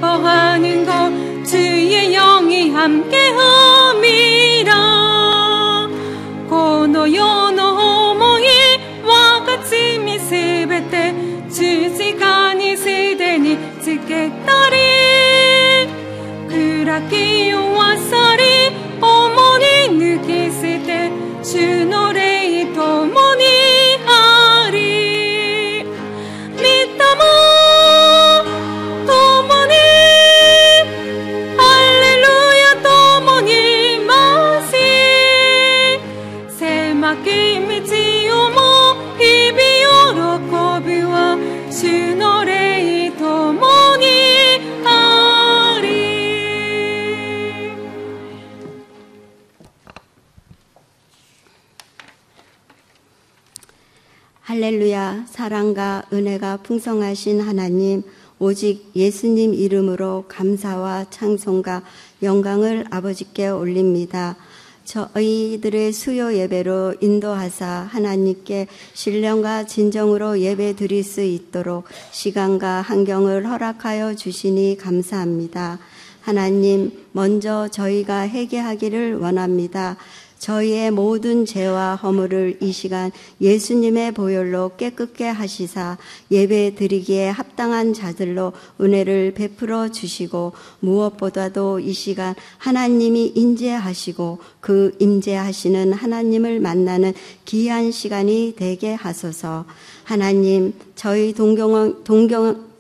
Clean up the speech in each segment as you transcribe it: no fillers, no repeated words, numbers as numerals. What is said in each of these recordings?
기뻐하는 것 주의 영이 함께함이라. この世の思い分かちみすべて十字架にすでにつけたり、暗き世は去り重に抜き捨て主の霊ともにあり、御霊ともにハレルヤともにまし、狭き道をも日々喜びは主の霊ともにあり。할렐루야. 사랑과 은혜가 풍성하신 하나님, 오직 예수님 이름으로 감사와 찬송과 영광을 아버지께 올립니다. 저희들의 수요 예배로 인도하사 하나님께 신령과 진정으로 예배 드릴 수 있도록 시간과 환경을 허락하여 주시니 감사합니다. 하나님, 먼저 저희가 회개하기를 원합니다. 저희의 모든 죄와 허물을 이 시간 예수님의 보혈로 깨끗게 하시사 예배 드리기에 합당한 자들로 은혜를 베풀어 주시고, 무엇보다도 이 시간 하나님이 임재하시고 그 임재하시는 하나님을 만나는 귀한 시간이 되게 하소서. 하나님, 저희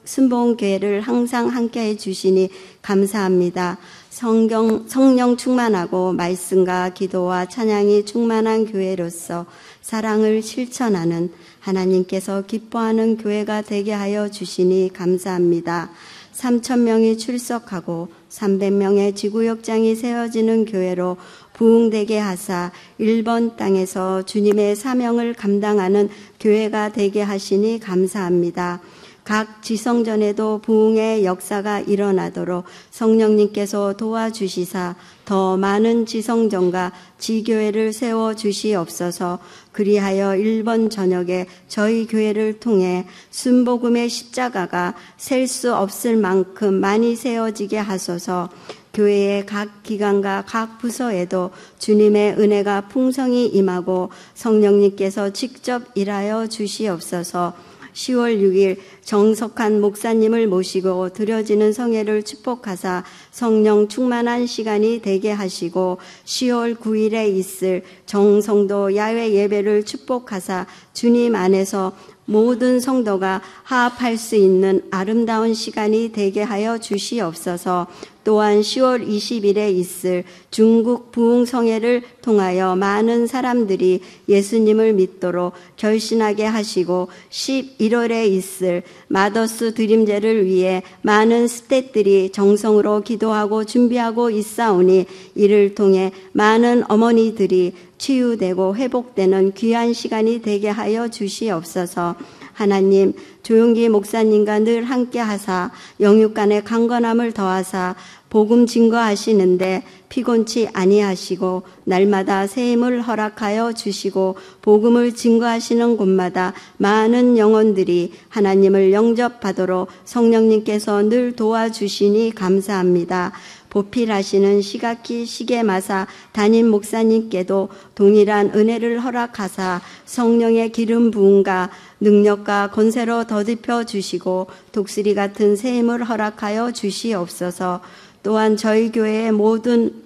순복음교회를 항상 함께해 주시니 감사합니다. 성령 충만하고 말씀과 기도와 찬양이 충만한 교회로서 사랑을 실천하는 하나님께서 기뻐하는 교회가 되게 하여 주시니 감사합니다. 3,000명이 출석하고 300명의 지구역장이 세워지는 교회로 부흥되게 하사 일본 땅에서 주님의 사명을 감당하는 교회가 되게 하시니 감사합니다. 각 지성전에도 부흥의 역사가 일어나도록 성령님께서 도와주시사 더 많은 지성전과 지교회를 세워주시옵소서. 그리하여 일본 전역에 저희 교회를 통해 순복음의 십자가가 셀 수 없을 만큼 많이 세워지게 하소서. 교회의 각 기관과 각 부서에도 주님의 은혜가 풍성히 임하고 성령님께서 직접 일하여 주시옵소서. 10월 6일 정석한 목사님을 모시고 드려지는 성회를 축복하사 성령 충만한 시간이 되게 하시고, 10월 9일에 있을 정성도 야외 예배를 축복하사 주님 안에서 모든 성도가 화합할 수 있는 아름다운 시간이 되게 하여 주시옵소서. 또한 10월 20일에 있을 중국 부흥성회를 통하여 많은 사람들이 예수님을 믿도록 결신하게 하시고, 11월에 있을 마더스 드림제를 위해 많은 스태프들이 정성으로 기도하고 준비하고 있사오니 이를 통해 많은 어머니들이 치유되고 회복되는 귀한 시간이 되게 하여 주시옵소서. 하나님, 조용기 목사님과 늘 함께 하사 영육간의 강건함을 더하사 복음 증거하시는데 피곤치 아니하시고 날마다 새 힘을 허락하여 주시고, 복음을 증거하시는 곳마다 많은 영혼들이 하나님을 영접하도록 성령님께서 늘 도와주시니 감사합니다. 보필하시는 시각기 시계마사 담임 목사님께도 동일한 은혜를 허락하사 성령의 기름 부음과 능력과 권세로 더듬혀 주시고 독수리 같은 새 힘을 허락하여 주시옵소서. 또한 저희 교회의 모든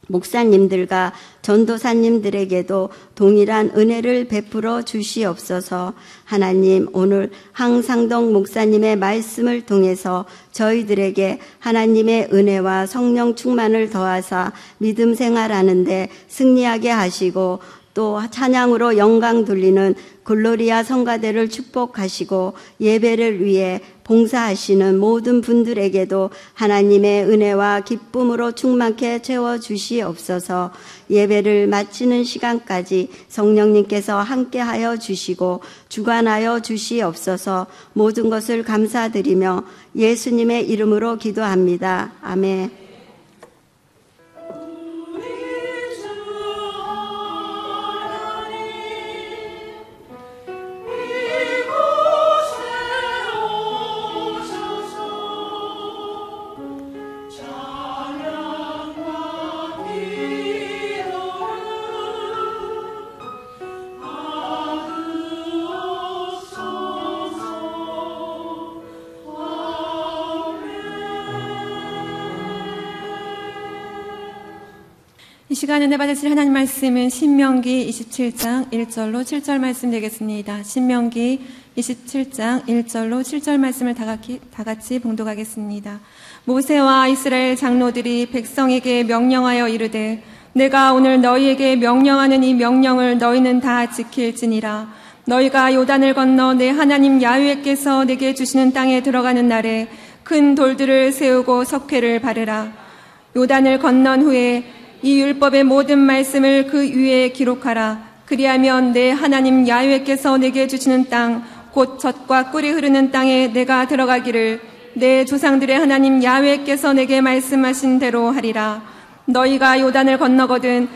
목사님들과 전도사님들에게도 동일한 은혜를 베풀어 주시옵소서. 하나님, 오늘 항상동 목사님의 말씀을 통해서 저희들에게 하나님의 은혜와 성령 충만을 더하사 믿음 생활하는데 승리하게 하시고, 또 찬양으로 영광 돌리는 글로리아 성가대를 축복하시고, 예배를 위해 봉사하시는 모든 분들에게도 하나님의 은혜와 기쁨으로 충만케 채워주시옵소서. 예배를 마치는 시간까지 성령님께서 함께하여 주시고 주관하여 주시옵소서. 모든 것을 감사드리며 예수님의 이름으로 기도합니다. 아멘. 이 시간에 은혜 받으실 하나님 말씀은 신명기 27장 1절로 7절 말씀 되겠습니다. 신명기 27장 1절로 7절 말씀을 다 같이 봉독하겠습니다. 모세와 이스라엘 장로들이 백성에게 명령하여 이르되 내가 오늘 너희에게 명령하는 이 명령을 너희는 다 지킬지니라. 너희가 요단을 건너 내 하나님 야훼께서 내게 주시는 땅에 들어가는 날에 큰 돌들을 세우고 석회를 바르라. 요단을 건넌 후에 이 율법의 모든 말씀을 그 위에 기록하라. 그리하면 내 하나님 야훼께서 내게 주시는 땅 곧 젖과 꿀이 흐르는 땅에 내가 들어가기를 내 조상들의 하나님 야훼께서 내게 말씀하신 대로 하리라. 너희가 요단을 건너거든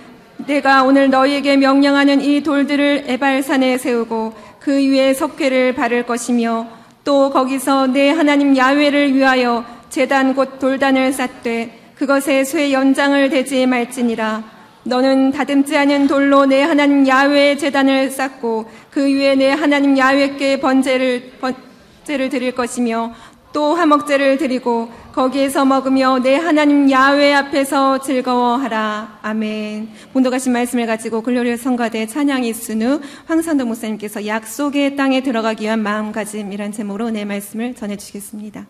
내가 오늘 너희에게 명령하는 이 돌들을 에발산에 세우고 그 위에 석회를 바를 것이며 또 거기서 내 하나님 야훼를 위하여 제단 곧 돌단을 쌓되 그것에 쇠 연장을 대지 말지니라. 너는 다듬지 않은 돌로 내 하나님 야훼의 제단을 쌓고 그 위에 내 하나님 야훼께 번제를 드릴 것이며 또 화목제를 드리고 거기에서 먹으며 내 하나님 야훼 앞에서 즐거워하라. 아멘. 본독하신 말씀을 가지고 글로리아 성가대 찬양이 쓴 후 황선도 목사님께서 약속의 땅에 들어가기 위한 마음가짐이란 제목으로 내 말씀을 전해주시겠습니다.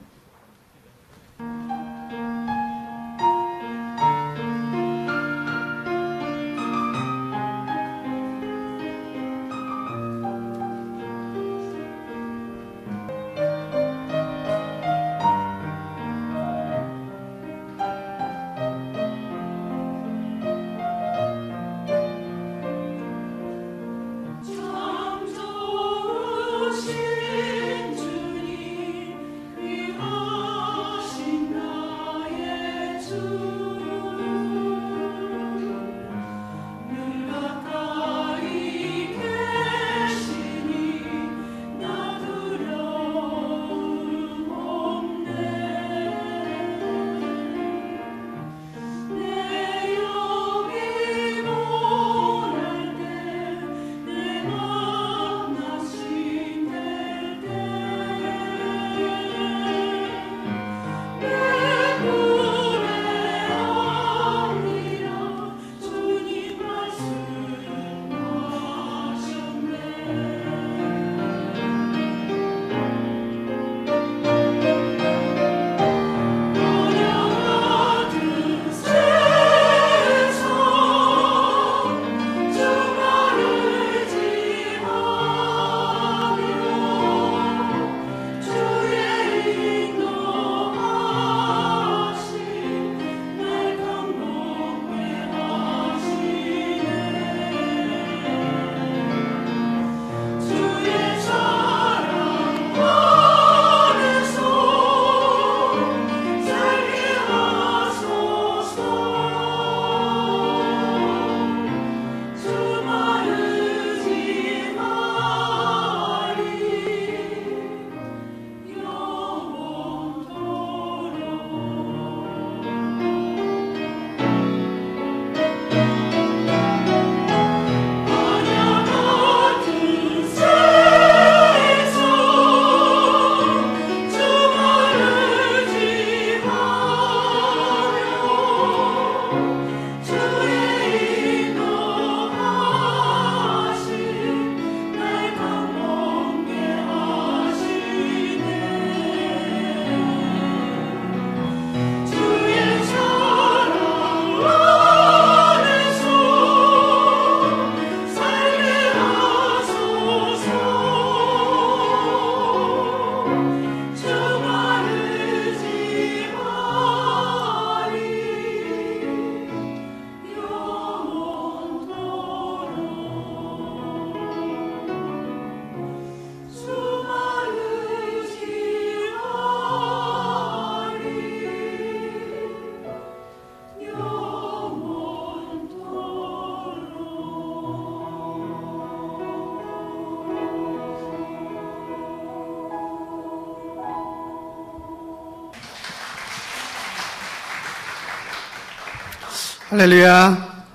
할렐루야,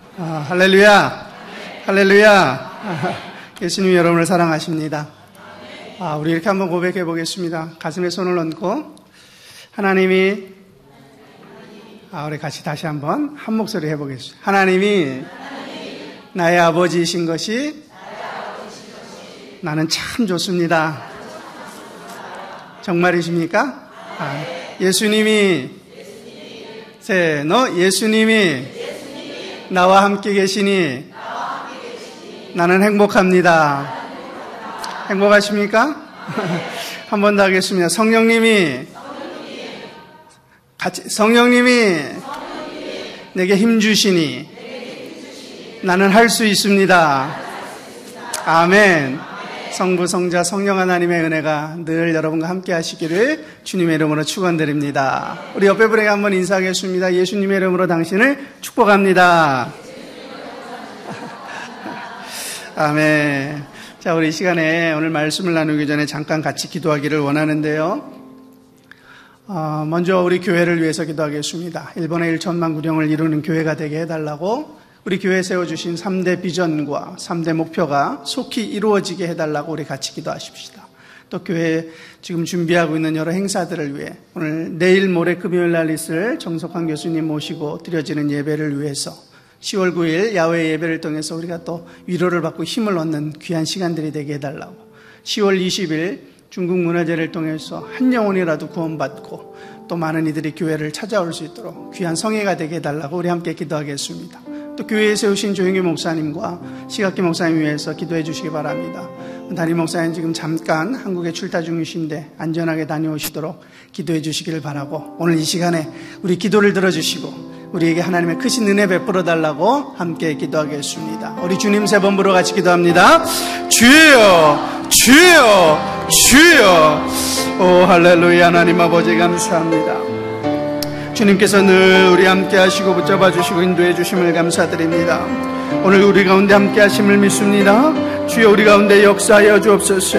할렐루야, 할렐루야. 예수님이 여러분을 사랑하십니다. 우리 이렇게 한번 고백해 보겠습니다. 가슴에 손을 얹고 하나님이 우리 같이 다시 한번 한 목소리 해보겠습니다. 하나님이 나의 아버지이신 것이 나는 참 좋습니다. 정말이십니까? 예수님이 예수님이 나와 함께 계시니 나는 행복합니다. 행복하십니까? 한 번 더 하겠습니다. 성령님이 내게 힘 주시니 나는 할 수 있습니다. 아멘. 성부, 성자, 성령 하나님의 은혜가 늘 여러분과 함께 하시기를 주님의 이름으로 축원드립니다. 우리 옆에 분에게 한번 인사하겠습니다. 예수님의 이름으로 당신을 축복합니다. 아멘. 자, 우리 이 시간에 오늘 말씀을 나누기 전에 잠깐 같이 기도하기를 원하는데요. 먼저 우리 교회를 위해서 기도하겠습니다. 일본의 1천만 구령을 이루는 교회가 되게 해달라고 우리 교회에 세워주신 3대 비전과 3대 목표가 속히 이루어지게 해달라고 우리 같이 기도하십시다. 또 교회에 지금 준비하고 있는 여러 행사들을 위해 오늘 내일 모레 금요일 날 있을 정석환 교수님 모시고 드려지는 예배를 위해서 10월 9일 야외 예배를 통해서 우리가 또 위로를 받고 힘을 얻는 귀한 시간들이 되게 해달라고 10월 20일 중국 문화제를 통해서 한 영혼이라도 구원받고 또 많은 이들이 교회를 찾아올 수 있도록 귀한 성회가 되게 해달라고 우리 함께 기도하겠습니다. 또 교회에 세우신 조영기 목사님과 시각기 목사님 위해서 기도해 주시기 바랍니다. 담임 목사님 지금 잠깐 한국에 출타 중이신데 안전하게 다녀오시도록 기도해 주시기를 바라고 오늘 이 시간에 우리 기도를 들어주시고 우리에게 하나님의 크신 은혜 베풀어 달라고 함께 기도하겠습니다. 우리 주님 세 번 부르어 같이 기도합니다. 주여 주여 주여. 오 할렐루야. 하나님 아버지 감사합니다. 주님께서 늘 우리 함께 하시고 붙잡아 주시고 인도해 주심을 감사드립니다. 오늘 우리 가운데 함께 하심을 믿습니다. 주여 우리 가운데 역사하여 주옵소서.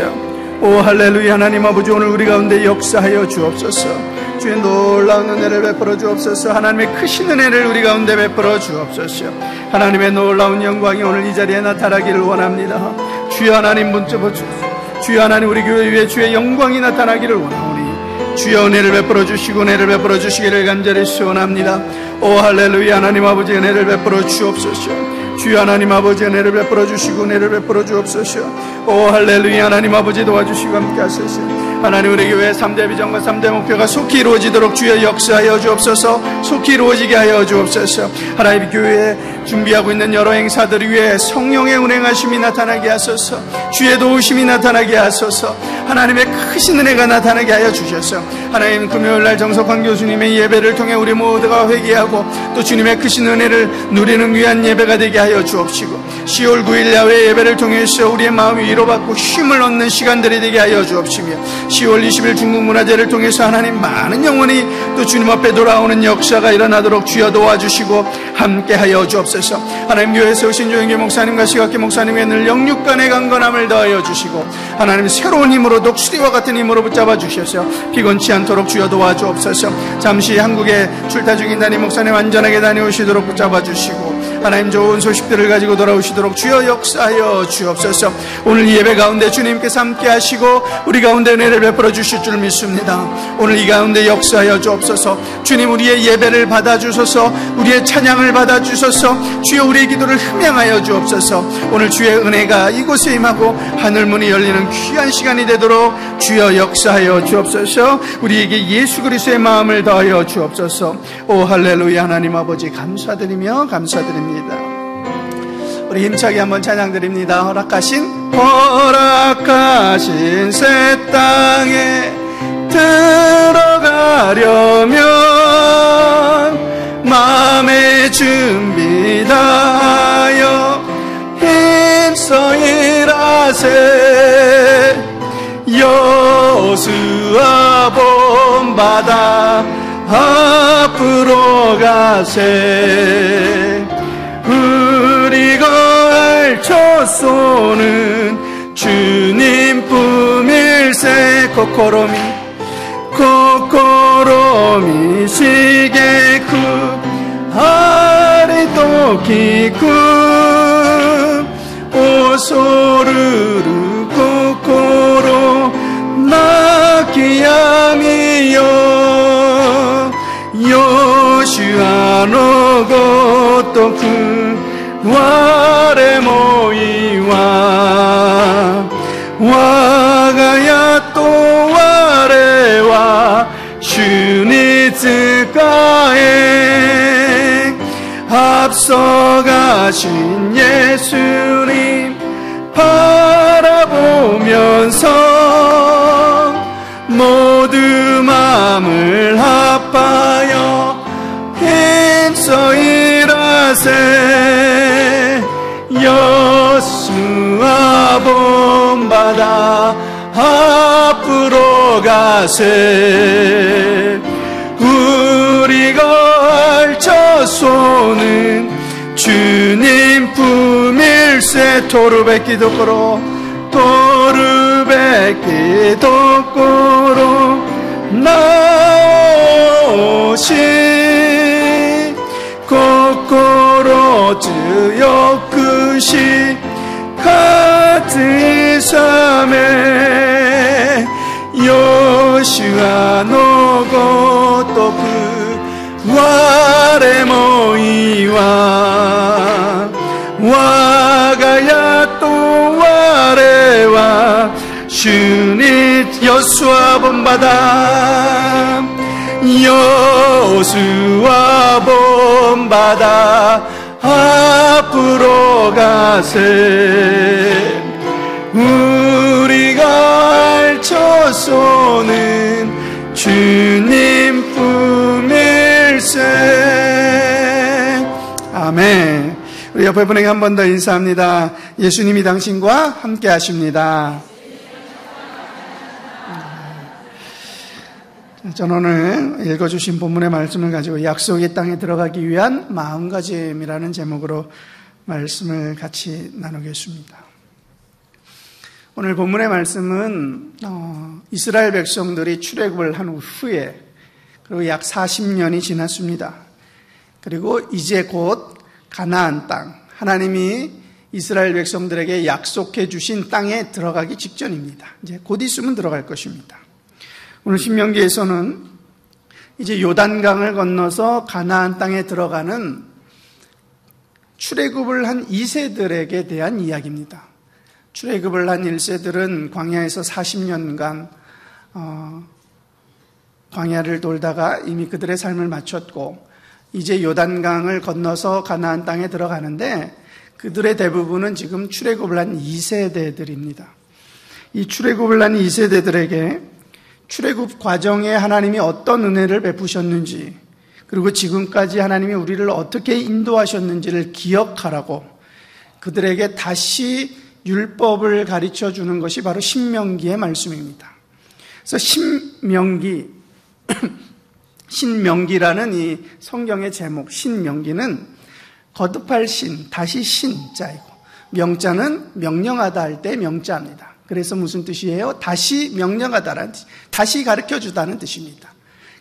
오 할렐루야. 하나님 아버지 오늘 우리 가운데 역사하여 주옵소서. 주의 놀라운 은혜를 베풀어 주옵소서. 하나님의 크신 은혜를 우리 가운데 베풀어 주옵소서. 하나님의 놀라운 영광이 오늘 이 자리에 나타나기를 원합니다. 주여 하나님 붙잡아 주옵소서. 주여 하나님 우리 교회 위에 주의 영광이 나타나기를 원하오니 주여 은혜를 베풀어 주시고 은혜를 베풀어 주시기를 간절히 소원합니다. 오 할렐루야. 하나님 아버지 은혜를 베풀어 주옵소서. 주여 하나님 아버지 은혜를 베풀어 주시고 은혜를 베풀어 주옵소서. 오 할렐루야. 하나님 아버지 도와주시고 함께 하소서. 하나님 우리 교회 3대 비전과 3대 목표가 속히 이루어지도록 주여 역사하여 주옵소서. 속히 이루어지게 하여 주옵소서. 하나님 교회에 준비하고 있는 여러 행사들 위해 성령의 운행하심이 나타나게 하소서. 주의 도우심이 나타나게 하소서. 하나님의 크신 은혜가 나타나게 하여 주셔서 하나님 금요일날 정석환 교수님의 예배를 통해 우리 모두가 회개하고 또 주님의 크신 은혜를 누리는 귀한 예배가 되게 하여 주옵시고 10월 9일 야외 예배를 통해서 우리의 마음이 위로받고 힘을 얻는 시간들이 되게 하여 주옵시며 10월 20일 중국 문화제를 통해서 하나님 많은 영혼이 또 주님 앞에 돌아오는 역사가 일어나도록 주여 도와주시고 함께 하여 주옵소서. 하나님 교회에 세우신 조영기 목사님과 시각기 목사님의 늘 영육간의 강건함을 더하여 주시고 하나님 새로운 힘으로 독수리와 같은 힘으로 붙잡아 주셔서 피곤치 않도록 주여 도와주옵소서. 잠시 한국에 출타 중인 담임 목사님 안전하게 다녀오시도록 붙잡아 주시고 하나님 좋은 소식들을 가지고 돌아오시도록 주여 역사하여 주옵소서. 오늘 이 예배 가운데 주님께서 함께 하시고 우리 가운데 은혜를 베풀어 주실 줄 믿습니다. 오늘 이 가운데 역사하여 주옵소서. 주님 우리의 예배를 받아주소서. 우리의 찬양을 받아주소서. 주여 우리의 기도를 흠양하여 주옵소서. 오늘 주의 은혜가 이곳에 임하고 하늘문이 열리는 귀한 시간이 되도록 주여 역사하여 주옵소서. 우리에게 예수 그리스도의 마음을 더하여 주옵소서. 오 할렐루야. 하나님 아버지 감사드리며 감사드립니다. 우리 힘차게 한번 찬양 드립니다. 허락하신 새 땅에 들어가려면 마음의 준비 다하여 힘써 일하세. 여수와 본바다 앞으로 가세. 우리가 알초소는 주님 품일세. 코코로미 시게쿠 아리토키쿠 오소르르 코코로 나키야미요. 요슈아 のごとく我もいは我が家と我は主に仕え앞서가신 예수님 바라보면서 모두 마음을 합하여 힘써 일하세 여수와 본받아 앞으로 가세 우리가 걸쳐서는 주님 품일세 토르베키 도코로 토르베키 도코로 나오시 코코로 쯔요쿠시 카츠이사메 요시와 노고토쿠我もいは我が家と我は主によすは본받아 여수와 본받아 앞으로 가세 우리가 알쳐서는 주님 품일세 아멘. 우리 옆에 분에게 한 번 더 인사합니다. 예수님이 당신과 함께 하십니다. 저는 오늘 읽어주신 본문의 말씀을 가지고 약속의 땅에 들어가기 위한 마음가짐이라는 제목으로 말씀을 같이 나누겠습니다. 오늘 본문의 말씀은 이스라엘 백성들이 출애굽을 한 후에 그리고 약 40년이 지났습니다. 그리고 이제 곧 가나안 땅, 하나님이 이스라엘 백성들에게 약속해 주신 땅에 들어가기 직전입니다. 이제 곧 있으면 들어갈 것입니다. 오늘 신명기에서는 이제 요단강을 건너서 가나안 땅에 들어가는 출애굽을 한 2세들에게 대한 이야기입니다. 출애굽을 한 1세들은 광야에서 40년간 광야를 돌다가 이미 그들의 삶을 마쳤고 이제 요단강을 건너서 가나안 땅에 들어가는데 그들의 대부분은 지금 출애굽을 한 2세대들입니다. 이 출애굽을 한 2세대들에게 출애굽 과정에 하나님이 어떤 은혜를 베푸셨는지 그리고 지금까지 하나님이 우리를 어떻게 인도하셨는지를 기억하라고 그들에게 다시 율법을 가르쳐 주는 것이 바로 신명기의 말씀입니다. 그래서 신명기라는 이 성경의 제목 신명기는 거듭할 신, 다시 신자이고 명자는 명령하다 할 때 명자입니다. 그래서 무슨 뜻이에요? 다시 명령하다라는 뜻, 다시 가르쳐주다는 뜻입니다.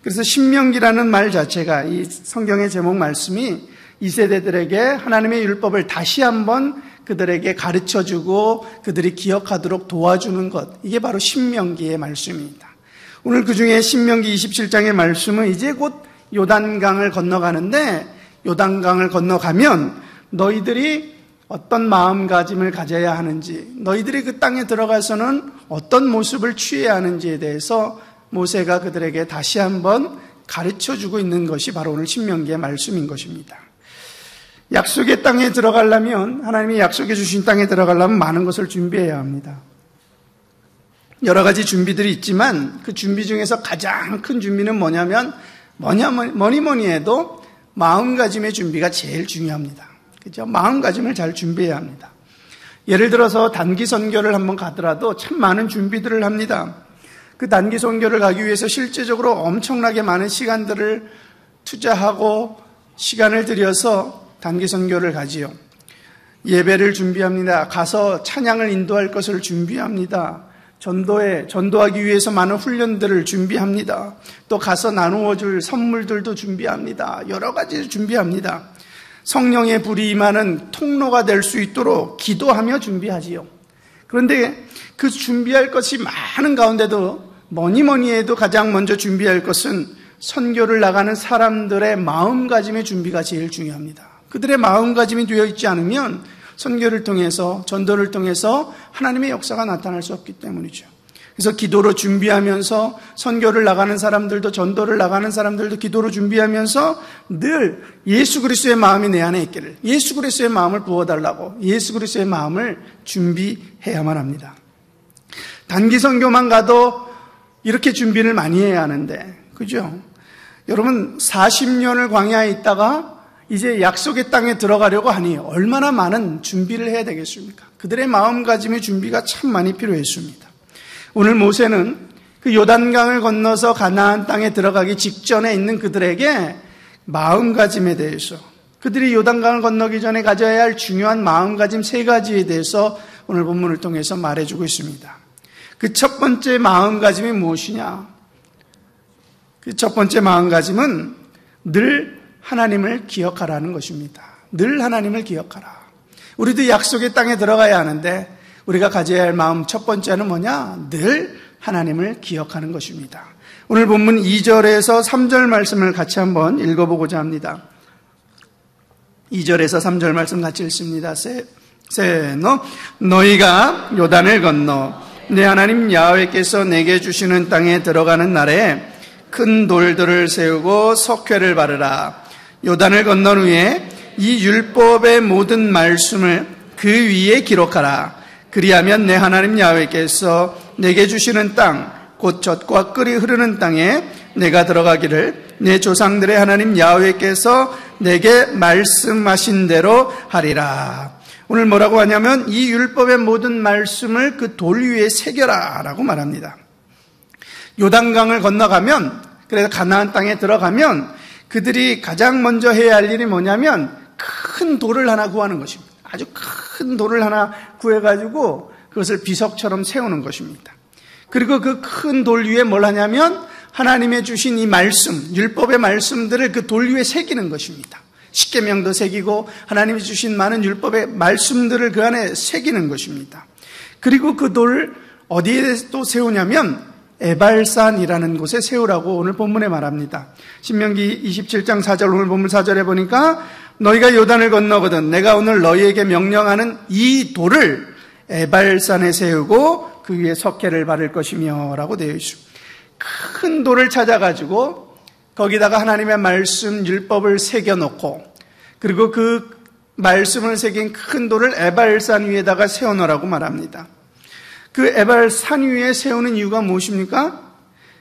그래서 신명기라는 말 자체가 이 성경의 제목 말씀이 이 세대들에게 하나님의 율법을 다시 한번 그들에게 가르쳐주고 그들이 기억하도록 도와주는 것, 이게 바로 신명기의 말씀입니다. 오늘 그중에 신명기 27장의 말씀은 이제 곧 요단강을 건너가는데 요단강을 건너가면 너희들이 어떤 마음가짐을 가져야 하는지, 너희들이 그 땅에 들어가서는 어떤 모습을 취해야 하는지에 대해서 모세가 그들에게 다시 한번 가르쳐주고 있는 것이 바로 오늘 신명기의 말씀인 것입니다. 약속의 땅에 들어가려면, 하나님이 약속해 주신 땅에 들어가려면 많은 것을 준비해야 합니다. 여러 가지 준비들이 있지만 그 준비 중에서 가장 큰 준비는 뭐냐면 뭐니 해도 마음가짐의 준비가 제일 중요합니다. 그죠? 마음가짐을 잘 준비해야 합니다. 예를 들어서 단기 선교를 한번 가더라도 참 많은 준비들을 합니다. 그 단기 선교를 가기 위해서 실제적으로 엄청나게 많은 시간들을 투자하고 시간을 들여서 단기 선교를 가지요. 예배를 준비합니다. 가서 찬양을 인도할 것을 준비합니다. 전도하기 위해서 많은 훈련들을 준비합니다. 또 가서 나누어 줄 선물들도 준비합니다. 여러 가지를 준비합니다. 성령의 불이 임하는 통로가 될 수 있도록 기도하며 준비하지요. 그런데 그 준비할 것이 많은 가운데도 뭐니 해도 가장 먼저 준비할 것은 선교를 나가는 사람들의 마음가짐의 준비가 제일 중요합니다. 그들의 마음가짐이 되어 있지 않으면 선교를 통해서, 전도를 통해서 하나님의 역사가 나타날 수 없기 때문이죠. 그래서 기도로 준비하면서 선교를 나가는 사람들도, 전도를 나가는 사람들도 기도로 준비하면서 늘 예수 그리스도의 마음이 내 안에 있기를, 예수 그리스도의 마음을 부어달라고 예수 그리스도의 마음을 준비해야만 합니다. 단기 선교만 가도 이렇게 준비를 많이 해야 하는데, 그죠? 여러분 40년을 광야에 있다가 이제 약속의 땅에 들어가려고 하니 얼마나 많은 준비를 해야 되겠습니까? 그들의 마음가짐의 준비가 참 많이 필요했습니다. 오늘 모세는 그 요단강을 건너서 가나안 땅에 들어가기 직전에 있는 그들에게 마음가짐에 대해서, 그들이 요단강을 건너기 전에 가져야 할 중요한 마음가짐 3가지에 대해서 오늘 본문을 통해서 말해주고 있습니다. 그 첫 번째 마음가짐이 무엇이냐? 그 첫 번째 마음가짐은 늘 하나님을 기억하라는 것입니다. 늘 하나님을 기억하라. 우리도 약속의 땅에 들어가야 하는데 우리가 가져야 할 마음 첫 번째는 뭐냐? 늘 하나님을 기억하는 것입니다. 오늘 본문 2절에서 3절 말씀을 같이 한번 읽어보고자 합니다. 2절에서 3절 말씀 같이 읽습니다. 너희가 요단을 건너 내 하나님 야훼께서 내게 주시는 땅에 들어가는 날에 큰 돌들을 세우고 석회를 바르라. 요단을 건넌 후에 이 율법의 모든 말씀을 그 위에 기록하라. 그리하면 내 하나님 야훼께서 내게 주시는 땅, 곧 젖과 꿀이 흐르는 땅에 내가 들어가기를 내 조상들의 하나님 야훼께서 내게 말씀하신 대로 하리라. 오늘 뭐라고 하냐면 이 율법의 모든 말씀을 그 돌 위에 새겨라 라고 말합니다. 요단강을 건너가면, 그래서 가나안 땅에 들어가면 그들이 가장 먼저 해야 할 일이 뭐냐면 큰 돌을 하나 구하는 것입니다. 아주 큰 돌을 하나 구해가지고 그것을 비석처럼 세우는 것입니다. 그리고 그 큰 돌 위에 뭘 하냐면 하나님의 주신 이 말씀, 율법의 말씀들을 그 돌 위에 새기는 것입니다. 십계명도 새기고 하나님이 주신 많은 율법의 말씀들을 그 안에 새기는 것입니다. 그리고 그 돌을 어디에 또 세우냐면 에발산이라는 곳에 세우라고 오늘 본문에 말합니다. 신명기 27장 4절, 오늘 본문 4절에 보니까 너희가 요단을 건너거든 내가 오늘 너희에게 명령하는 이 돌을 에발산에 세우고 그 위에 석회를 바를 것이며 라고 되어 있습니다. 큰 돌을 찾아가지고 거기다가 하나님의 말씀 율법을 새겨놓고 그리고 그 말씀을 새긴 큰 돌을 에발산 위에다가 세워놓으라고 말합니다. 그 에발산 위에 세우는 이유가 무엇입니까?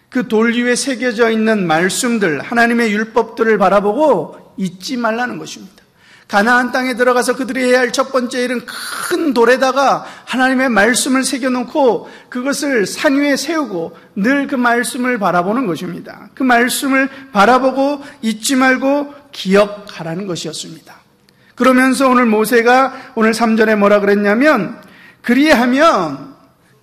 그 돌 위에 새겨져 있는 말씀들, 하나님의 율법들을 바라보고 잊지 말라는 것입니다. 가나안 땅에 들어가서 그들이 해야 할 첫 번째 일은 큰 돌에다가 하나님의 말씀을 새겨놓고 그것을 산 위에 세우고 늘 그 말씀을 바라보는 것입니다. 그 말씀을 바라보고 잊지 말고 기억하라는 것이었습니다. 그러면서 오늘 모세가 오늘 3절에 뭐라 그랬냐면 그리하면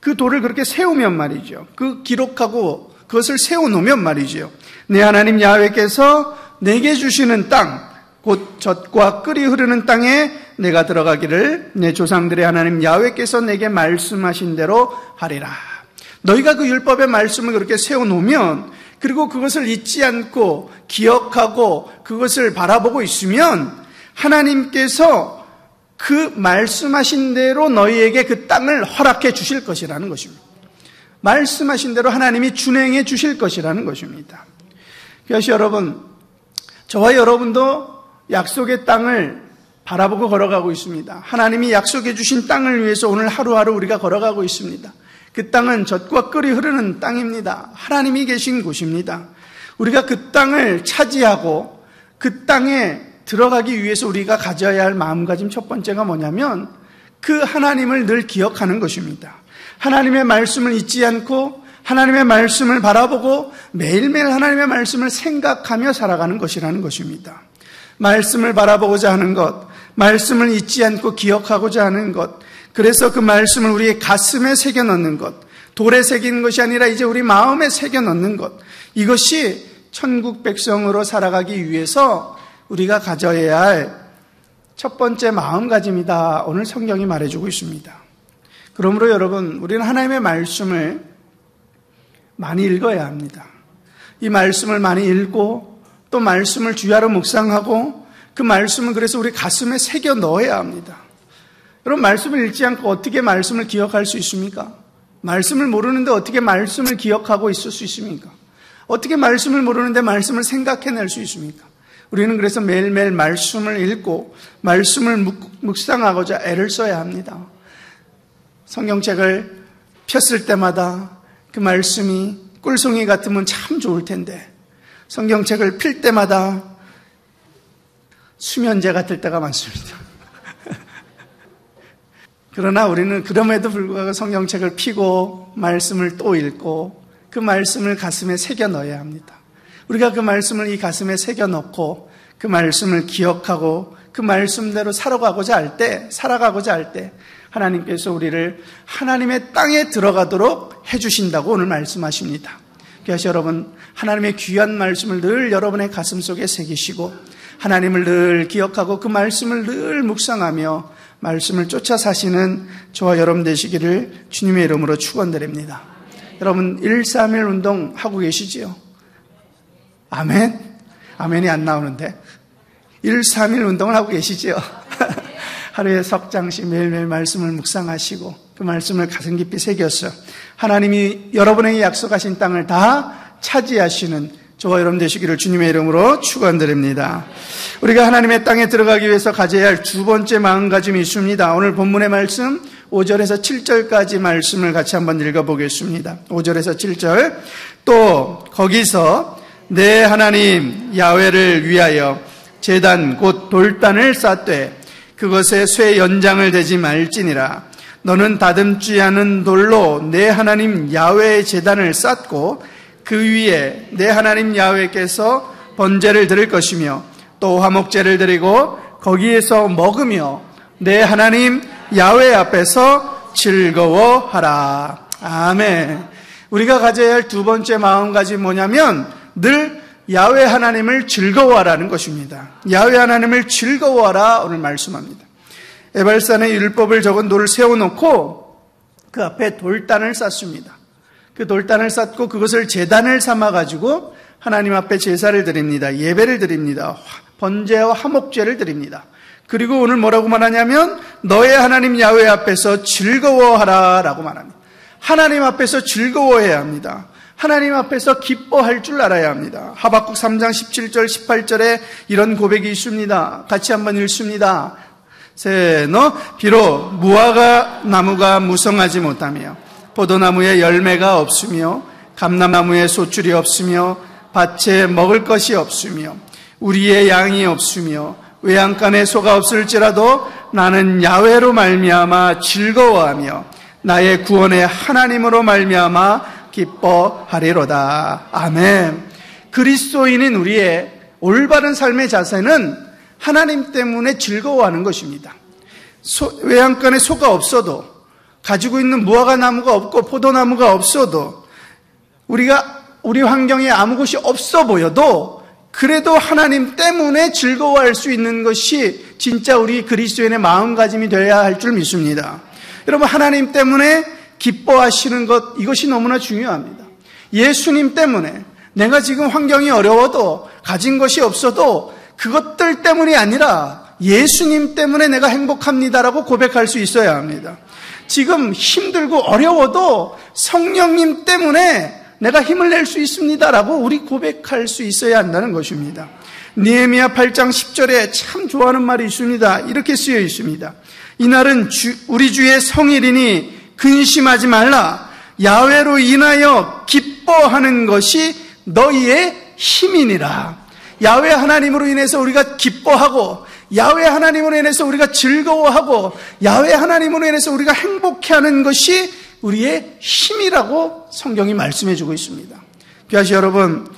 그 돌을 그렇게 세우면 말이죠. 그 기록하고 그것을 세워놓으면 말이죠. 내 하나님 야훼께서 내게 주시는 땅, 곧 젖과 꿀이 흐르는 땅에 내가 들어가기를 내 조상들의 하나님 야훼께서 내게 말씀하신 대로 하리라. 너희가 그 율법의 말씀을 그렇게 세워놓으면 그리고 그것을 잊지 않고 기억하고 그것을 바라보고 있으면 하나님께서 그 말씀하신 대로 너희에게 그 땅을 허락해 주실 것이라는 것입니다. 말씀하신 대로 하나님이 준행해 주실 것이라는 것입니다. 그래서 여러분, 저와 여러분도 약속의 땅을 바라보고 걸어가고 있습니다. 하나님이 약속해 주신 땅을 위해서 오늘 하루하루 우리가 걸어가고 있습니다. 그 땅은 젖과 꿀이 흐르는 땅입니다. 하나님이 계신 곳입니다. 우리가 그 땅을 차지하고 그 땅에 들어가기 위해서 우리가 가져야 할 마음가짐 첫 번째가 뭐냐면 그 하나님을 늘 기억하는 것입니다. 하나님의 말씀을 잊지 않고 하나님의 말씀을 바라보고 매일매일 하나님의 말씀을 생각하며 살아가는 것이라는 것입니다. 말씀을 바라보고자 하는 것, 말씀을 잊지 않고 기억하고자 하는 것, 그래서 그 말씀을 우리의 가슴에 새겨넣는 것, 돌에 새기는 것이 아니라 이제 우리 마음에 새겨넣는 것, 이것이 천국 백성으로 살아가기 위해서 우리가 가져야 할 첫 번째 마음가짐이다. 오늘 성경이 말해주고 있습니다. 그러므로 여러분, 우리는 하나님의 말씀을 많이 읽어야 합니다. 이 말씀을 많이 읽고 또 말씀을 주야로 묵상하고 그 말씀을 그래서 우리 가슴에 새겨 넣어야 합니다. 여러분, 말씀을 읽지 않고 어떻게 말씀을 기억할 수 있습니까? 말씀을 모르는데 어떻게 말씀을 기억하고 있을 수 있습니까? 어떻게 말씀을 모르는데 말씀을 생각해낼 수 있습니까? 우리는 그래서 매일매일 말씀을 읽고 말씀을 묵상하고자 애를 써야 합니다. 성경책을 폈을 때마다 그 말씀이 꿀송이 같으면 참 좋을 텐데 성경책을 필 때마다 수면제 같을 때가 많습니다. 그러나 우리는 그럼에도 불구하고 성경책을 펴고 말씀을 또 읽고 그 말씀을 가슴에 새겨 넣어야 합니다. 우리가 그 말씀을 이 가슴에 새겨 넣고 그 말씀을 기억하고 그 말씀대로 살아가고자 할 때 하나님께서 우리를 하나님의 땅에 들어가도록 해주신다고 오늘 말씀하십니다. 그래서 여러분, 하나님의 귀한 말씀을 늘 여러분의 가슴 속에 새기시고 하나님을 늘 기억하고 그 말씀을 늘 묵상하며 말씀을 쫓아 사시는 저와 여러분 되시기를 주님의 이름으로 축원드립니다. 여러분, 131 운동 하고 계시지요? 아멘? 아멘이 안 나오는데 131 운동을 하고 계시지요? 하루에 석 장씩 매일매일 말씀을 묵상하시고 그 말씀을 가슴 깊이 새겼어요. 하나님이 여러분에게 약속하신 땅을 다 차지하시는 저와 여러분 되시기를 주님의 이름으로 축원드립니다. 우리가 하나님의 땅에 들어가기 위해서 가져야 할 두 번째 마음가짐이 있습니다. 오늘 본문의 말씀 5절에서 7절까지 말씀을 같이 한번 읽어보겠습니다. 5절에서 7절. 또 거기서 내 하나님 야훼를 위하여 제단 곧 돌단을 쌓되 그것에 쇠 연장을 대지 말지니라. 너는 다듬지 않은 돌로 내 하나님 야훼의 제단을 쌓고 그 위에 내 하나님 야훼께서 번제를 드릴 것이며 또 화목제를 드리고 거기에서 먹으며 내 하나님 야훼 앞에서 즐거워하라. 아멘. 우리가 가져야 할 두 번째 마음가짐이 뭐냐면 늘 야훼 하나님을 즐거워하라는 것입니다. 야훼 하나님을 즐거워하라 오늘 말씀합니다. 에발산에 율법을 적은 돌을 세워놓고 그 앞에 돌단을 쌓습니다. 그 돌단을 쌓고 그것을 제단을 삼아가지고 하나님 앞에 제사를 드립니다. 예배를 드립니다. 번제와 화목제를 드립니다. 그리고 오늘 뭐라고 말하냐면 너의 하나님 야훼 앞에서 즐거워하라 라고 말합니다. 하나님 앞에서 즐거워해야 합니다. 하나님 앞에서 기뻐할 줄 알아야 합니다. 하박국 3장 17절 18절에 이런 고백이 있습니다. 같이 한번 읽습니다. 비록 무화과 나무가 무성하지 못하며 포도나무에 열매가 없으며 감람나무에 소출이 없으며 밭에 먹을 것이 없으며 우리의 양이 없으며 외양간에 소가 없을지라도 나는 야훼로 말미암아 즐거워하며 나의 구원의 하나님으로 말미암아 기뻐하리로다. 아멘. 그리스도인인 우리의 올바른 삶의 자세는 하나님 때문에 즐거워하는 것입니다. 외양간에 소가 없어도 가지고 있는 무화과 나무가 없고 포도나무가 없어도 우리 환경에 아무 것이 없어 보여도 그래도 하나님 때문에 즐거워할 수 있는 것이 진짜 우리 그리스도인의 마음가짐이 되어야 할 줄 믿습니다. 여러분, 하나님 때문에 기뻐하시는 것, 이것이 너무나 중요합니다. 예수님 때문에 내가 지금 환경이 어려워도 가진 것이 없어도 그것들 때문이 아니라 예수님 때문에 내가 행복합니다라고 고백할 수 있어야 합니다. 지금 힘들고 어려워도 성령님 때문에 내가 힘을 낼 수 있습니다라고 우리 고백할 수 있어야 한다는 것입니다. 느헤미야 8장 10절에 참 좋아하는 말이 있습니다. 이렇게 쓰여 있습니다. 이날은 우리 주의 성일이니 근심하지 말라. 야훼로 인하여 기뻐하는 것이 너희의 힘이니라. 야훼 하나님으로 인해서 우리가 기뻐하고 야훼 하나님으로 인해서 우리가 즐거워하고 야훼 하나님으로 인해서 우리가 행복해하는 것이 우리의 힘이라고 성경이 말씀해 주고 있습니다. 그래서 여러분,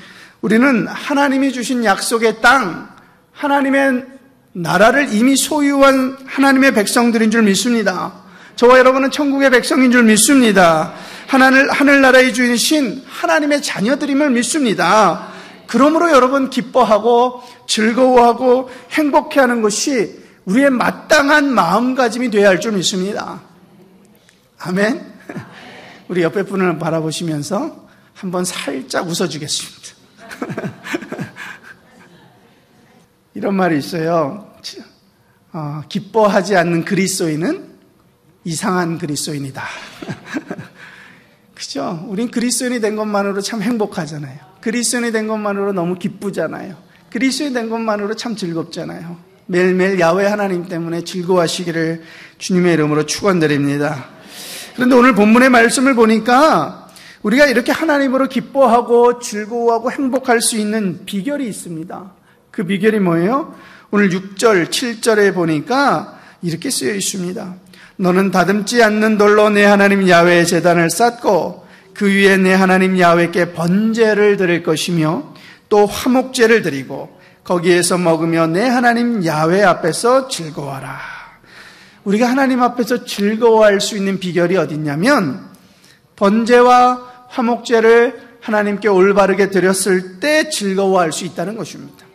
우리는 하나님이 주신 약속의 땅, 하나님의 나라를 이미 소유한 하나님의 백성들인 줄 믿습니다. 저와 여러분은 천국의 백성인 줄 믿습니다. 하늘나라의 주인이신 하나님의 자녀들임을 믿습니다. 그러므로 여러분 기뻐하고 즐거워하고 행복해하는 것이 우리의 마땅한 마음가짐이 되어야 할 줄 믿습니다. 아멘. 우리 옆에 분을 바라보시면서 한번 살짝 웃어주겠습니다. 이런 말이 있어요. 기뻐하지 않는 그리스도인은 이상한 그리스도인이다. 그죠? 우린 그리스도인이 된 것만으로 참 행복하잖아요. 그리스도인이 된 것만으로 너무 기쁘잖아요. 그리스도인이 된 것만으로 참 즐겁잖아요. 매일매일 야훼 하나님 때문에 즐거워하시기를 주님의 이름으로 축원드립니다. 그런데 오늘 본문의 말씀을 보니까 우리가 이렇게 하나님으로 기뻐하고 즐거워하고 행복할 수 있는 비결이 있습니다. 그 비결이 뭐예요? 오늘 6절, 7절에 보니까 이렇게 쓰여 있습니다. 너는 다듬지 않는 돌로 내 하나님 야훼의 제단을 쌓고 그 위에 내 하나님 야훼께 번제를 드릴 것이며 또 화목제를 드리고 거기에서 먹으며 내 하나님 야훼 앞에서 즐거워하라. 우리가 하나님 앞에서 즐거워할 수 있는 비결이 어딨냐면 번제와 화목제를 하나님께 올바르게 드렸을 때 즐거워할 수 있다는 것입니다.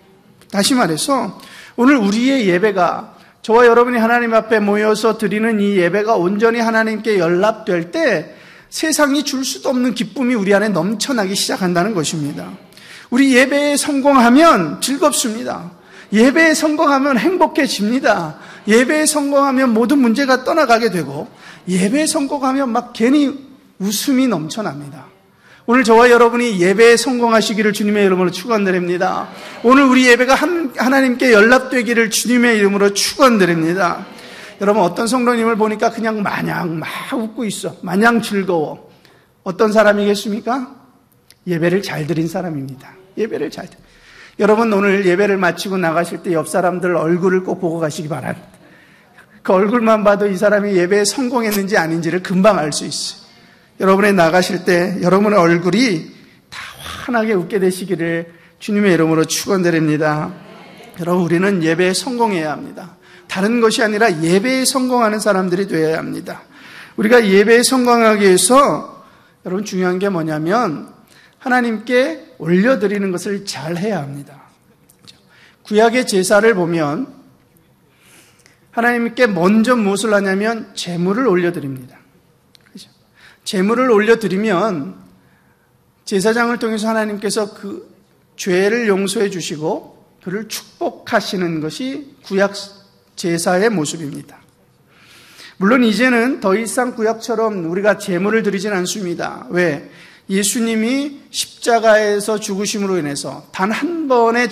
다시 말해서 오늘 우리의 예배가, 저와 여러분이 하나님 앞에 모여서 드리는 이 예배가 온전히 하나님께 연락될 때 세상이 줄 수도 없는 기쁨이 우리 안에 넘쳐나기 시작한다는 것입니다. 우리 예배에 성공하면 즐겁습니다. 예배에 성공하면 행복해집니다. 예배에 성공하면 모든 문제가 떠나가게 되고 예배에 성공하면 막 괜히 웃음이 넘쳐납니다. 오늘 저와 여러분이 예배에 성공하시기를 주님의 이름으로 축원드립니다. 오늘 우리 예배가 하나님께 연락되기를 주님의 이름으로 축원드립니다. 여러분, 어떤 성도님을 보니까 그냥 마냥 막 웃고 있어. 마냥 즐거워. 어떤 사람이겠습니까? 예배를 잘 드린 사람입니다. 예배를 잘 드린. 여러분, 오늘 예배를 마치고 나가실 때 옆 사람들 얼굴을 꼭 보고 가시기 바랍니다. 그 얼굴만 봐도 이 사람이 예배에 성공했는지 아닌지를 금방 알 수 있어요. 여러분이 나가실 때 여러분의 얼굴이 다 환하게 웃게 되시기를 주님의 이름으로 축원드립니다. 여러분, 우리는 예배에 성공해야 합니다. 다른 것이 아니라 예배에 성공하는 사람들이 되어야 합니다. 우리가 예배에 성공하기 위해서 여러분 중요한 게 뭐냐면 하나님께 올려드리는 것을 잘 해야 합니다. 구약의 제사를 보면 하나님께 먼저 무엇을 하냐면 제물을 올려드립니다. 제물을 올려드리면 제사장을 통해서 하나님께서 그 죄를 용서해 주시고 그를 축복하시는 것이 구약 제사의 모습입니다. 물론 이제는 더 이상 구약처럼 우리가 제물을 드리진 않습니다. 왜? 예수님이 십자가에서 죽으심으로 인해서 단 한 번의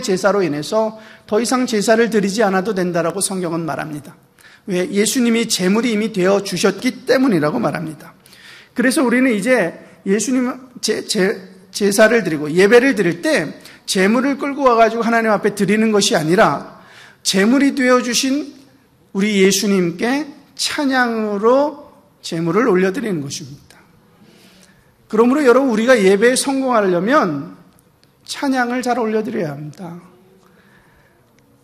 제사로 인해서 더 이상 제사를 드리지 않아도 된다라고 성경은 말합니다. 왜? 예수님이 제물이 이미 되어 주셨기 때문이라고 말합니다. 그래서 우리는 이제 예수님 제사를 드리고 예배를 드릴 때 제물을 끌고 와가지고 하나님 앞에 드리는 것이 아니라 제물이 되어 주신 우리 예수님께 찬양으로 제물을 올려드리는 것입니다. 그러므로 여러분, 우리가 예배에 성공하려면 찬양을 잘 올려드려야 합니다.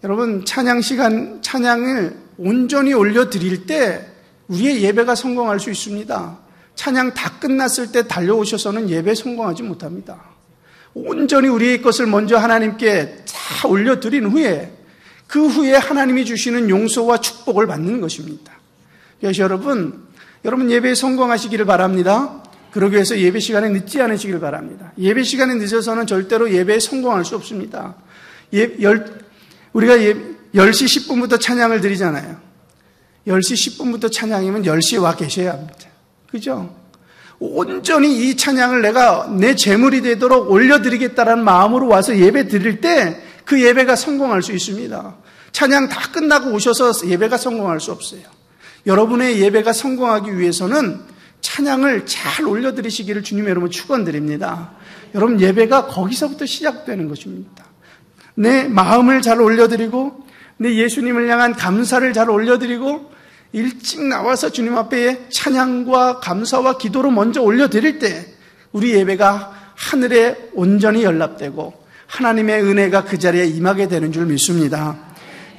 여러분, 찬양을 온전히 올려드릴 때 우리의 예배가 성공할 수 있습니다. 찬양 다 끝났을 때 달려오셔서는 예배에 성공하지 못합니다. 온전히 우리의 것을 먼저 하나님께 다 올려드린 후에 그 후에 하나님이 주시는 용서와 축복을 받는 것입니다. 그래서 여러분 예배에 성공하시기를 바랍니다. 그러기 위해서 예배 시간에 늦지 않으시길 바랍니다. 예배 시간에 늦어서는 절대로 예배에 성공할 수 없습니다. 우리가 10시 10분부터 찬양을 드리잖아요. 10시 10분부터 찬양이면 10시에 와 계셔야 합니다. 그죠? 온전히 이 찬양을 내가 내 제물이 되도록 올려드리겠다라는 마음으로 와서 예배 드릴 때 그 예배가 성공할 수 있습니다. 찬양 다 끝나고 오셔서 예배가 성공할 수 없어요. 여러분의 예배가 성공하기 위해서는 찬양을 잘 올려드리시기를 주님의 이름으로 축원드립니다. 여러분, 예배가 거기서부터 시작되는 것입니다. 내 마음을 잘 올려드리고 내 예수님을 향한 감사를 잘 올려드리고 일찍 나와서 주님 앞에 찬양과 감사와 기도로 먼저 올려드릴 때 우리 예배가 하늘에 온전히 연락되고 하나님의 은혜가 그 자리에 임하게 되는 줄 믿습니다.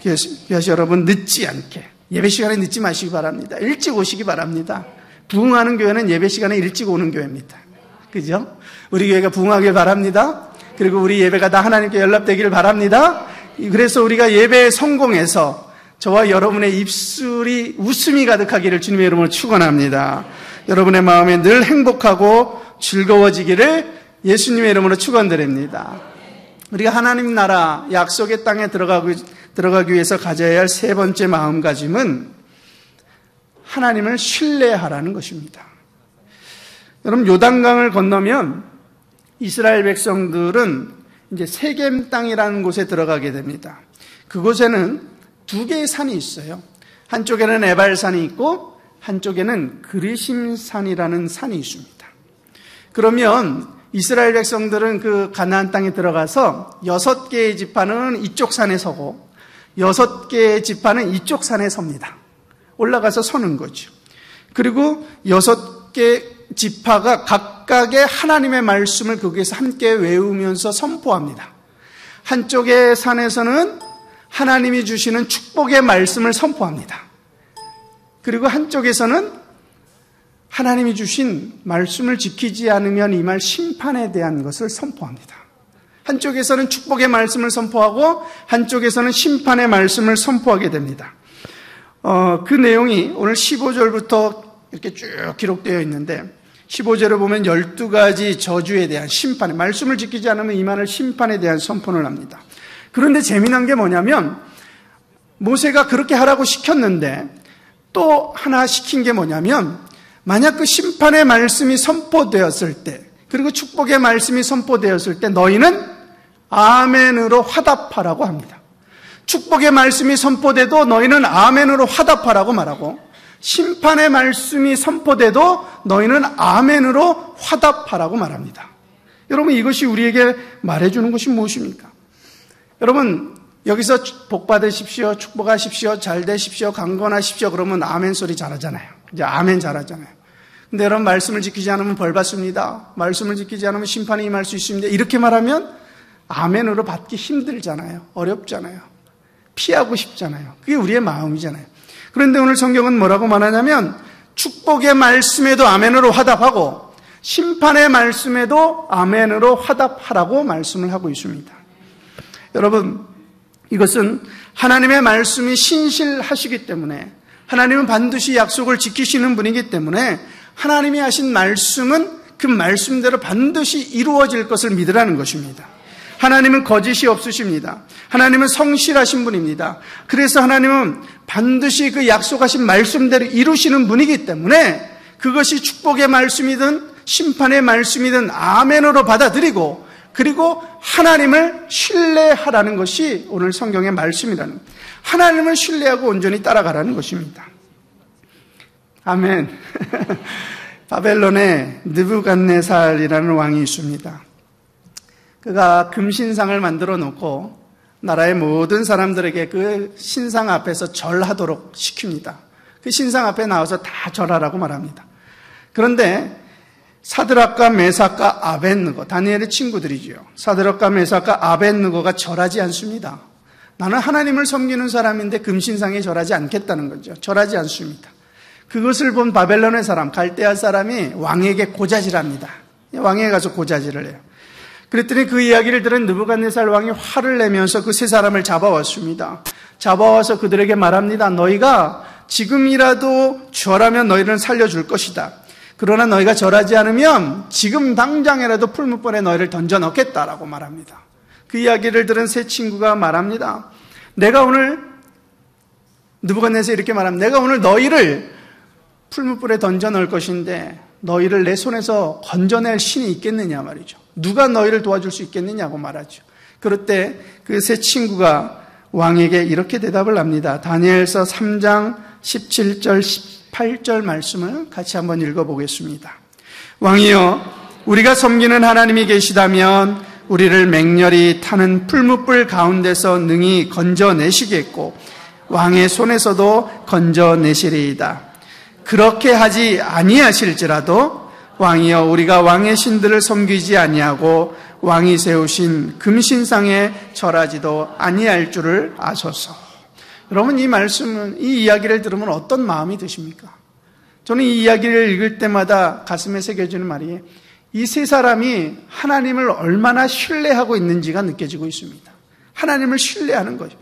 그래서 여러분, 늦지 않게 예배 시간에 늦지 마시기 바랍니다. 일찍 오시기 바랍니다. 부흥하는 교회는 예배 시간에 일찍 오는 교회입니다. 그죠? 우리 교회가 부흥하길 바랍니다. 그리고 우리 예배가 다 하나님께 연락되기를 바랍니다. 그래서 우리가 예배에 성공해서 저와 여러분의 입술이 웃음이 가득하기를 주님의 이름으로 축원합니다. 여러분의 마음에 늘 행복하고 즐거워지기를 예수님의 이름으로 축원드립니다. 우리가 하나님 나라 약속의 땅에 들어가기 위해서 가져야 할 세 번째 마음가짐은 하나님을 신뢰하라는 것입니다. 여러분, 요단강을 건너면 이스라엘 백성들은 이제 세겜 땅이라는 곳에 들어가게 됩니다. 그곳에는 두 개의 산이 있어요. 한쪽에는 에발산이 있고 한쪽에는 그리심산이라는 산이 있습니다. 그러면 이스라엘 백성들은 그 가나안 땅에 들어가서 6개의 지파는 이쪽 산에 서고 6개의 지파는 이쪽 산에 섭니다. 올라가서 서는 거죠. 그리고 6개 지파가 각각의 하나님의 말씀을 거기에서 함께 외우면서 선포합니다. 한쪽의 산에서는 하나님이 주시는 축복의 말씀을 선포합니다. 그리고 한쪽에서는 하나님이 주신 말씀을 지키지 않으면 임할 심판에 대한 것을 선포합니다. 한쪽에서는 축복의 말씀을 선포하고 한쪽에서는 심판의 말씀을 선포하게 됩니다. 그 내용이 오늘 15절부터 이렇게 쭉 기록되어 있는데 15절을 보면 12가지 저주에 대한 심판에, 말씀을 지키지 않으면 임할 심판에 대한 선포를 합니다. 그런데 재미난 게 뭐냐면 모세가 그렇게 하라고 시켰는데 또 하나 시킨 게 뭐냐면 만약 그 심판의 말씀이 선포되었을 때 그리고 축복의 말씀이 선포되었을 때 너희는 아멘으로 화답하라고 합니다. 축복의 말씀이 선포돼도 너희는 아멘으로 화답하라고 말하고 심판의 말씀이 선포돼도 너희는 아멘으로 화답하라고 말합니다. 여러분, 이것이 우리에게 말해주는 것이 무엇입니까? 여러분, 여기서 복 받으십시오, 축복하십시오, 잘 되십시오, 강건하십시오 그러면 아멘 소리 잘하잖아요. 이제 아멘 잘하잖아요. 근데 여러분, 말씀을 지키지 않으면 벌 받습니다. 말씀을 지키지 않으면 심판이 임할 수 있습니다. 이렇게 말하면 아멘으로 받기 힘들잖아요. 어렵잖아요. 피하고 싶잖아요. 그게 우리의 마음이잖아요. 그런데 오늘 성경은 뭐라고 말하냐면 축복의 말씀에도 아멘으로 화답하고 심판의 말씀에도 아멘으로 화답하라고 말씀을 하고 있습니다. 여러분, 이것은 하나님의 말씀이 신실하시기 때문에 하나님은 반드시 약속을 지키시는 분이기 때문에 하나님이 하신 말씀은 그 말씀대로 반드시 이루어질 것을 믿으라는 것입니다. 하나님은 거짓이 없으십니다. 하나님은 성실하신 분입니다. 그래서 하나님은 반드시 그 약속하신 말씀대로 이루시는 분이기 때문에 그것이 축복의 말씀이든 심판의 말씀이든 아멘으로 받아들이고 그리고 하나님을 신뢰하라는 것이 오늘 성경의 말씀이라는, 하나님을 신뢰하고 온전히 따라가라는 것입니다. 아멘. 바벨론에 느부갓네살이라는 왕이 있습니다. 그가 금신상을 만들어 놓고 나라의 모든 사람들에게 그 신상 앞에서 절하도록 시킵니다. 그 신상 앞에 나와서 다 절하라고 말합니다. 그런데 사드락과 메삭과 아벳느고, 다니엘의 친구들이지요. 사드락과 메삭과 아벳느고가 절하지 않습니다. 나는 하나님을 섬기는 사람인데 금신상에 절하지 않겠다는 거죠. 절하지 않습니다. 그것을 본 바벨론의 사람, 갈대아 사람이 왕에게 고자질합니다. 왕에게 가서 고자질을 해요. 그랬더니 그 이야기를 들은 느부갓네살 왕이 화를 내면서 그 세 사람을 잡아왔습니다. 잡아와서 그들에게 말합니다. 너희가 지금이라도 절하면 너희를 살려줄 것이다. 그러나 너희가 절하지 않으면 지금 당장이라도 풀무불에 너희를 던져 넣겠다라고 말합니다. 그 이야기를 들은 세 친구가 말합니다. 내가 오늘, 느부갓네살이 이렇게 말합니다. 내가 오늘 너희를 풀무불에 던져 넣을 것인데 너희를 내 손에서 건져낼 신이 있겠느냐 말이죠. 누가 너희를 도와줄 수 있겠느냐고 말하죠. 그럴 때 그 세 친구가 왕에게 이렇게 대답을 합니다. 다니엘서 3장 17절 18절 말씀을 같이 한번 읽어보겠습니다. 왕이여, 우리가 섬기는 하나님이 계시다면 우리를 맹렬히 타는 풀무불 가운데서 능히 건져내시겠고 왕의 손에서도 건져내시리이다. 그렇게 하지 아니하실지라도 왕이여, 우리가 왕의 신들을 섬기지 아니하고 왕이 세우신 금신상에 절하지도 아니할 줄을 아소서. 여러분, 이 말씀은, 이 이야기를 들으면 어떤 마음이 드십니까? 저는 이 이야기를 읽을 때마다 가슴에 새겨지는 말이, 이 세 사람이 하나님을 얼마나 신뢰하고 있는지가 느껴지고 있습니다. 하나님을 신뢰하는 거죠.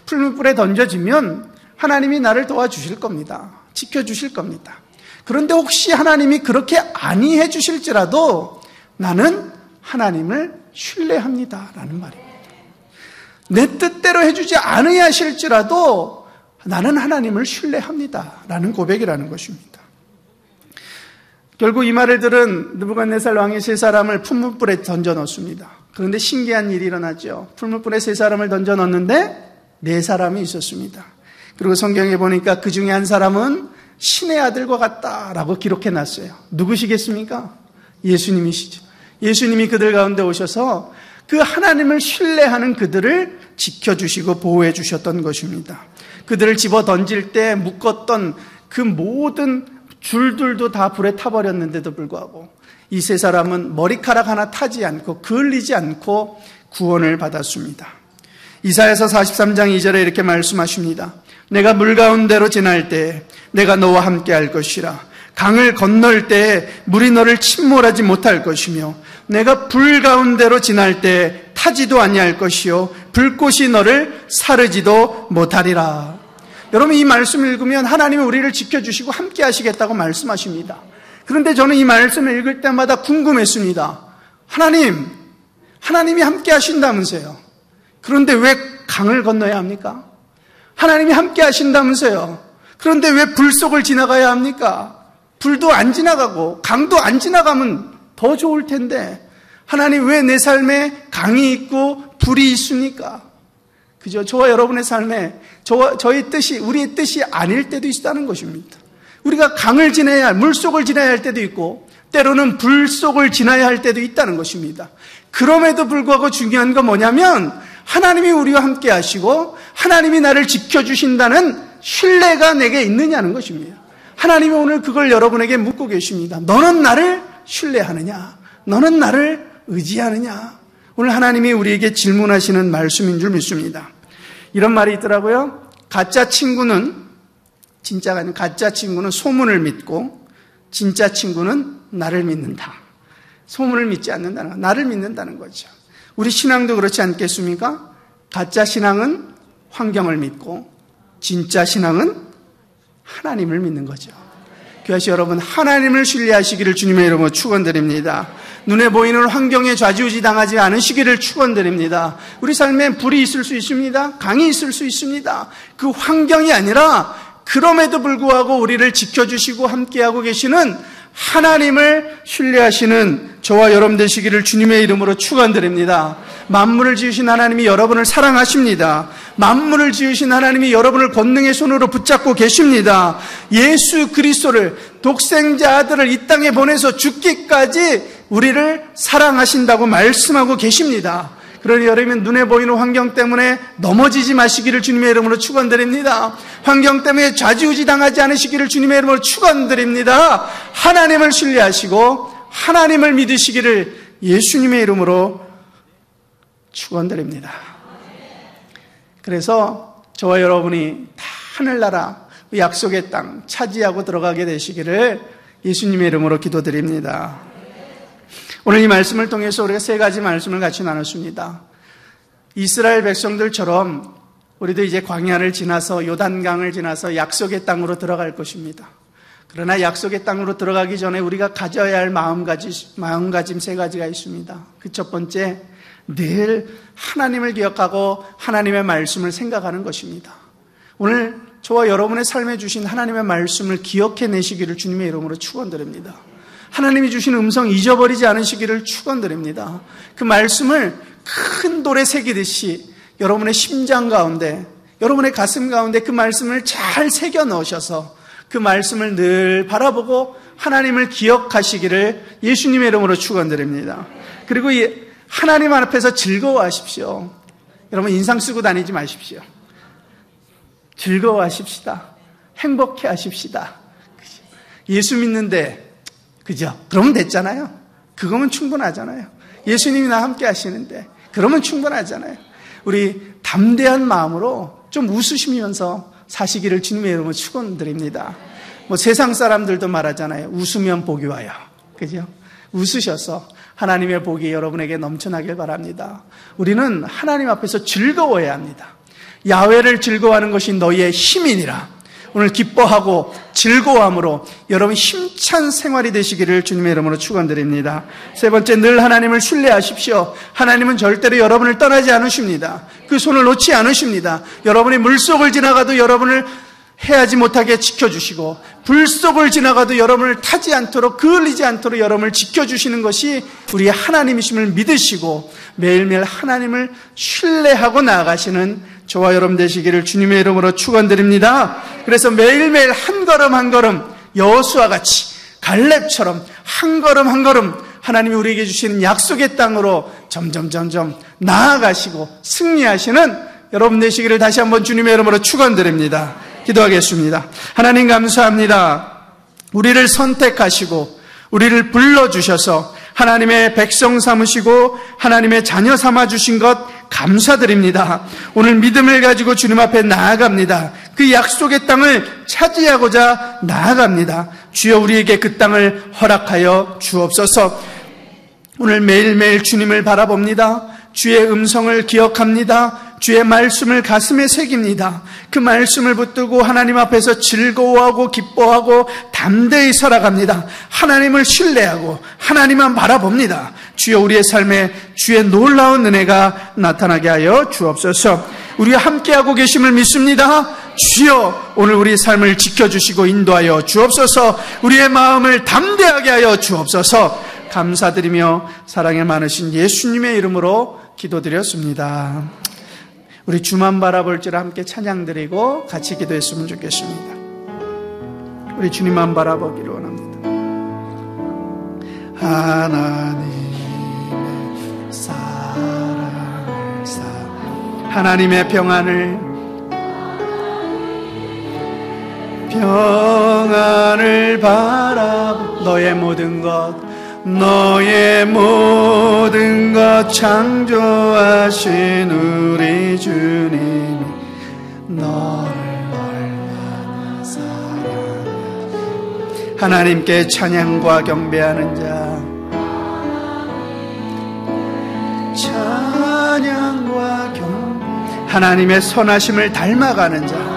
풀무불에 던져지면 하나님이 나를 도와주실 겁니다. 지켜주실 겁니다. 그런데 혹시 하나님이 그렇게 아니해 주실지라도 나는 하나님을 신뢰합니다라는 말입니다. 내 뜻대로 해주지 않으야 하실지라도 나는 하나님을 신뢰합니다라는 고백이라는 것입니다. 결국 이 말을 들은 느부갓네살 왕이 세 사람을 풀무불에 던져 넣습니다. 그런데 신기한 일이 일어나죠. 풀무불에 세 사람을 던져 넣었는데 네 사람이 있었습니다. 그리고 성경에 보니까 그 중에 한 사람은 신의 아들과 같다라고 기록해 놨어요. 누구시겠습니까? 예수님이시죠. 예수님이 그들 가운데 오셔서 그 하나님을 신뢰하는 그들을 지켜주시고 보호해 주셨던 것입니다. 그들을 집어 던질 때 묶었던 그 모든 줄들도 다 불에 타버렸는데도 불구하고 이 세 사람은 머리카락 하나 타지 않고 그을리지 않고 구원을 받았습니다. 이사야서 43장 2절에 이렇게 말씀하십니다. 내가 물 가운데로 지날 때 내가 너와 함께 할 것이라. 강을 건널 때 물이 너를 침몰하지 못할 것이며 내가 불 가운데로 지날 때 타지도 아니할 것이요 불꽃이 너를 사르지도 못하리라. 여러분, 이 말씀을 읽으면 하나님이 우리를 지켜주시고 함께 하시겠다고 말씀하십니다. 그런데 저는 이 말씀을 읽을 때마다 궁금했습니다. 하나님이 함께 하신다면서요. 그런데 왜 강을 건너야 합니까? 하나님이 함께 하신다면서요. 그런데 왜 불 속을 지나가야 합니까? 불도 안 지나가고 강도 안 지나가면 더 좋을 텐데 하나님 왜 내 삶에 강이 있고 불이 있습니까? 그죠? 저와 여러분의 삶에 저희 뜻이, 우리의 뜻이 아닐 때도 있다는 것입니다. 우리가 강을 지나야 할, 물 속을 지나야 할 때도 있고 때로는 불 속을 지나야 할 때도 있다는 것입니다. 그럼에도 불구하고 중요한 건 뭐냐면 하나님이 우리와 함께 하시고 하나님이 나를 지켜주신다는 신뢰가 내게 있느냐는 것입니다. 하나님이 오늘 그걸 여러분에게 묻고 계십니다. 너는 나를 신뢰하느냐? 너는 나를 의지하느냐? 오늘 하나님이 우리에게 질문하시는 말씀인 줄 믿습니다. 이런 말이 있더라고요. 가짜 친구는 소문을 믿고 진짜 친구는 나를 믿는다. 소문을 믿지 않는다는 거, 나를 믿는다는 거죠. 우리 신앙도 그렇지 않겠습니까? 가짜 신앙은 환경을 믿고 진짜 신앙은 하나님을 믿는 거죠. 교회시 여러분, 하나님을 신뢰하시기를 주님의 이름으로 축원드립니다. 눈에 보이는 환경에 좌지우지 당하지 않으시기를 축원드립니다. 우리 삶에 불이 있을 수 있습니다. 강이 있을 수 있습니다. 그 환경이 아니라 그럼에도 불구하고 우리를 지켜주시고 함께하고 계시는 하나님을 신뢰하시는 저와 여러분 되시기를 주님의 이름으로 축원드립니다. 만물을 지으신 하나님이 여러분을 사랑하십니다. 만물을 지으신 하나님이 여러분을 권능의 손으로 붙잡고 계십니다. 예수 그리스도를, 독생자 아들을 이 땅에 보내서 죽기까지 우리를 사랑하신다고 말씀하고 계십니다. 그러니 여러분, 눈에 보이는 환경 때문에 넘어지지 마시기를 주님의 이름으로 축원드립니다. 환경 때문에 좌지우지 당하지 않으시기를 주님의 이름으로 축원드립니다. 하나님을 신뢰하시고 하나님을 믿으시기를 예수님의 이름으로 축원드립니다. 그래서 저와 여러분이 다 하늘나라 약속의 땅 차지하고 들어가게 되시기를 예수님의 이름으로 기도드립니다. 오늘 이 말씀을 통해서 우리가 세 가지 말씀을 같이 나눴습니다. 이스라엘 백성들처럼 우리도 이제 광야를 지나서 요단강을 지나서 약속의 땅으로 들어갈 것입니다. 그러나 약속의 땅으로 들어가기 전에 우리가 가져야 할 마음가짐 세 가지가 있습니다. 그 첫 번째, 늘 하나님을 기억하고 하나님의 말씀을 생각하는 것입니다. 오늘 저와 여러분의 삶에 주신 하나님의 말씀을 기억해내시기를 주님의 이름으로 축원드립니다. 하나님이 주신 음성 잊어버리지 않으시기를 축원드립니다. 그 말씀을 큰 돌에 새기듯이 여러분의 심장 가운데, 여러분의 가슴 가운데 그 말씀을 잘 새겨 넣으셔서 그 말씀을 늘 바라보고 하나님을 기억하시기를 예수님의 이름으로 축원드립니다. 그리고 하나님 앞에서 즐거워하십시오. 여러분, 인상 쓰고 다니지 마십시오. 즐거워하십시다. 행복해 하십시다. 예수 믿는데 그죠? 그러면 됐잖아요. 그거면 충분하잖아요. 예수님이 나와 함께 하시는데 그러면 충분하잖아요. 우리 담대한 마음으로 좀 웃으시면서 사시기를 주님의 이름으로 축원드립니다. 세상 사람들도 말하잖아요. 웃으면 복이 와요. 그죠? 웃으셔서 하나님의 복이 여러분에게 넘쳐나길 바랍니다. 우리는 하나님 앞에서 즐거워해야 합니다. 야훼를 즐거워하는 것이 너희의 힘이니라. 오늘 기뻐하고 즐거워함으로 여러분 힘찬 생활이 되시기를 주님의 이름으로 축원드립니다. 세 번째, 늘 하나님을 신뢰하십시오. 하나님은 절대로 여러분을 떠나지 않으십니다. 그 손을 놓지 않으십니다. 여러분이 물속을 지나가도 여러분을 해하지 못하게 지켜주시고, 불 속을 지나가도 여러분을 타지 않도록, 그을리지 않도록 여러분을 지켜주시는 것이 우리의 하나님이심을 믿으시고 매일매일 하나님을 신뢰하고 나아가시는 저와 여러분 되시기를 주님의 이름으로 축원드립니다. 그래서 매일매일 한 걸음 한 걸음 여호수아와 같이 갈렙처럼 한 걸음 한 걸음 하나님이 우리에게 주시는 약속의 땅으로 점점 나아가시고 승리하시는 여러분 되시기를 다시 한번 주님의 이름으로 축원드립니다. 기도하겠습니다. 하나님 감사합니다. 우리를 선택하시고 우리를 불러주셔서 하나님의 백성 삼으시고 하나님의 자녀 삼아주신 것 감사드립니다. 오늘 믿음을 가지고 주님 앞에 나아갑니다. 그 약속의 땅을 차지하고자 나아갑니다. 주여, 우리에게 그 땅을 허락하여 주옵소서. 오늘 매일매일 주님을 바라봅니다. 주의 음성을 기억합니다. 주의 말씀을 가슴에 새깁니다. 그 말씀을 붙들고 하나님 앞에서 즐거워하고 기뻐하고 담대히 살아갑니다. 하나님을 신뢰하고 하나님만 바라봅니다. 주여, 우리의 삶에 주의 놀라운 은혜가 나타나게 하여 주옵소서. 우리와 함께하고 계심을 믿습니다. 주여, 오늘 우리의 삶을 지켜주시고 인도하여 주옵소서. 우리의 마음을 담대하게 하여 주옵소서. 감사드리며 사랑에 많으신 예수님의 이름으로 기도드렸습니다. 우리 주만 바라볼 줄 함께 찬양드리고 같이 기도했으면 좋겠습니다. 우리 주님만 바라보기를 원합니다. 하나님의 사랑을 하나님의 평안을 바라보 너의 모든 것 창조하신 우리 주님이 너를 얼마나 사랑하시니 하나님께 찬양과 경배하는 자, 찬양과 경배, 하나님의 선하심을 닮아가는 자,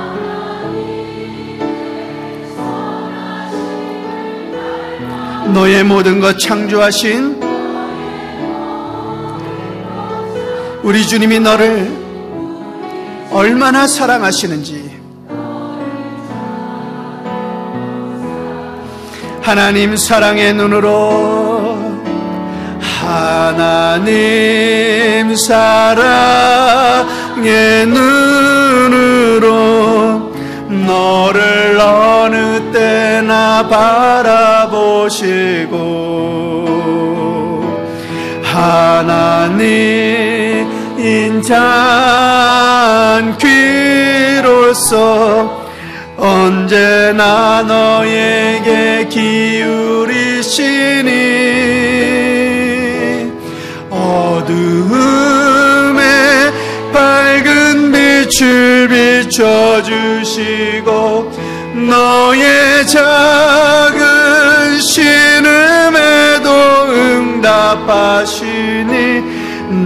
너의 모든 것 창조하신 우리 주님이 너를 얼마나 사랑하시는지 하나님 사랑의 눈으로, 하나님 사랑의 눈으로 너를 어느 때나 바라보시고 하나님 인자한 귀로서 언제나 너에게 기울이시니 어두움에 밝은 빛을 비춰주시고 너의 작은 신음에도 응답하시니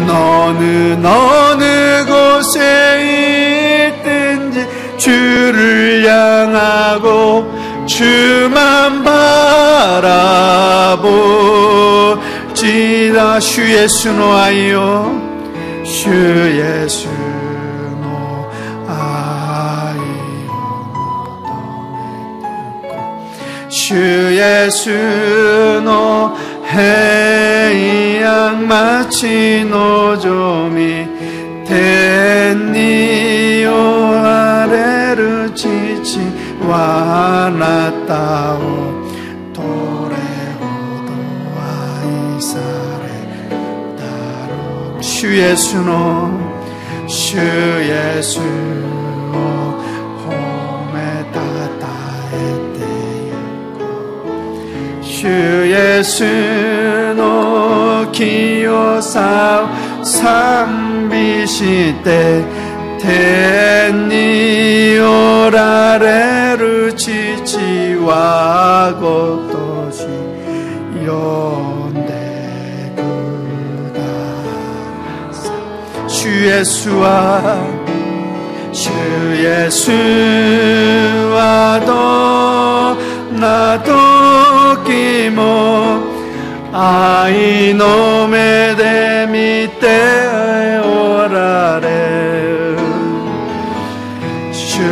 너는 어느 곳에 있든지 주를 향하고 주만 바라보지다. 주 예수 노하여 주 예수 주 예수 노해 양마치 노조미 텐니오 아래르 지치 와나타오 도레오도 아이사레 다로 주 예수 노주 예수 주 예수 너 기요사오 삼비시때 텐니오라레르 지치와 고토시 연대구다. 주 예수와 주 예수와도 나도 끼모 아이 노메 데미테 오라레 주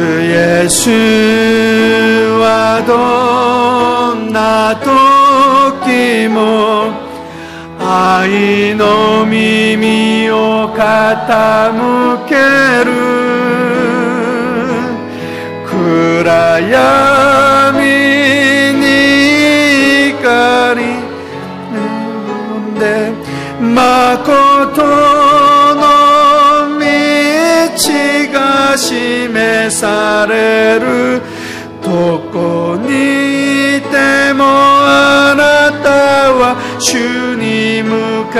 예수와도 나도 끼모 아이 노미 미오 카타무케루 쿠라야미 니까리 마코토 노 미치가 시메사레루 도코니 테모 아나타와 주니무카이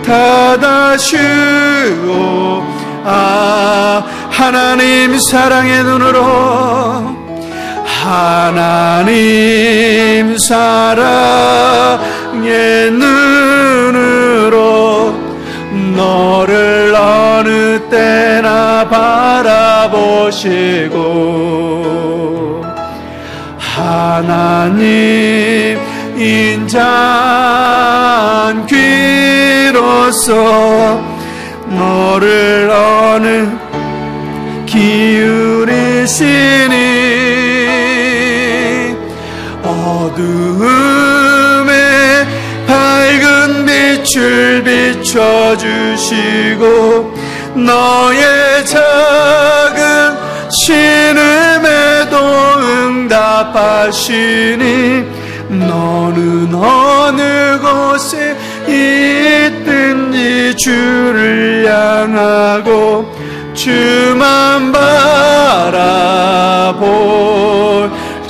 타다슈오 하나님 사랑의 눈으로 하나님 사랑의 눈으로 너를 어느 때나 바라보시고 하나님 인자한 귀로서 너를 어느 기울이시니 어두움에 밝은 빛을 비춰주시고 너의 작은 신음에도 응답하시니 너는 어느 곳에 있든지 주를 향하고 주만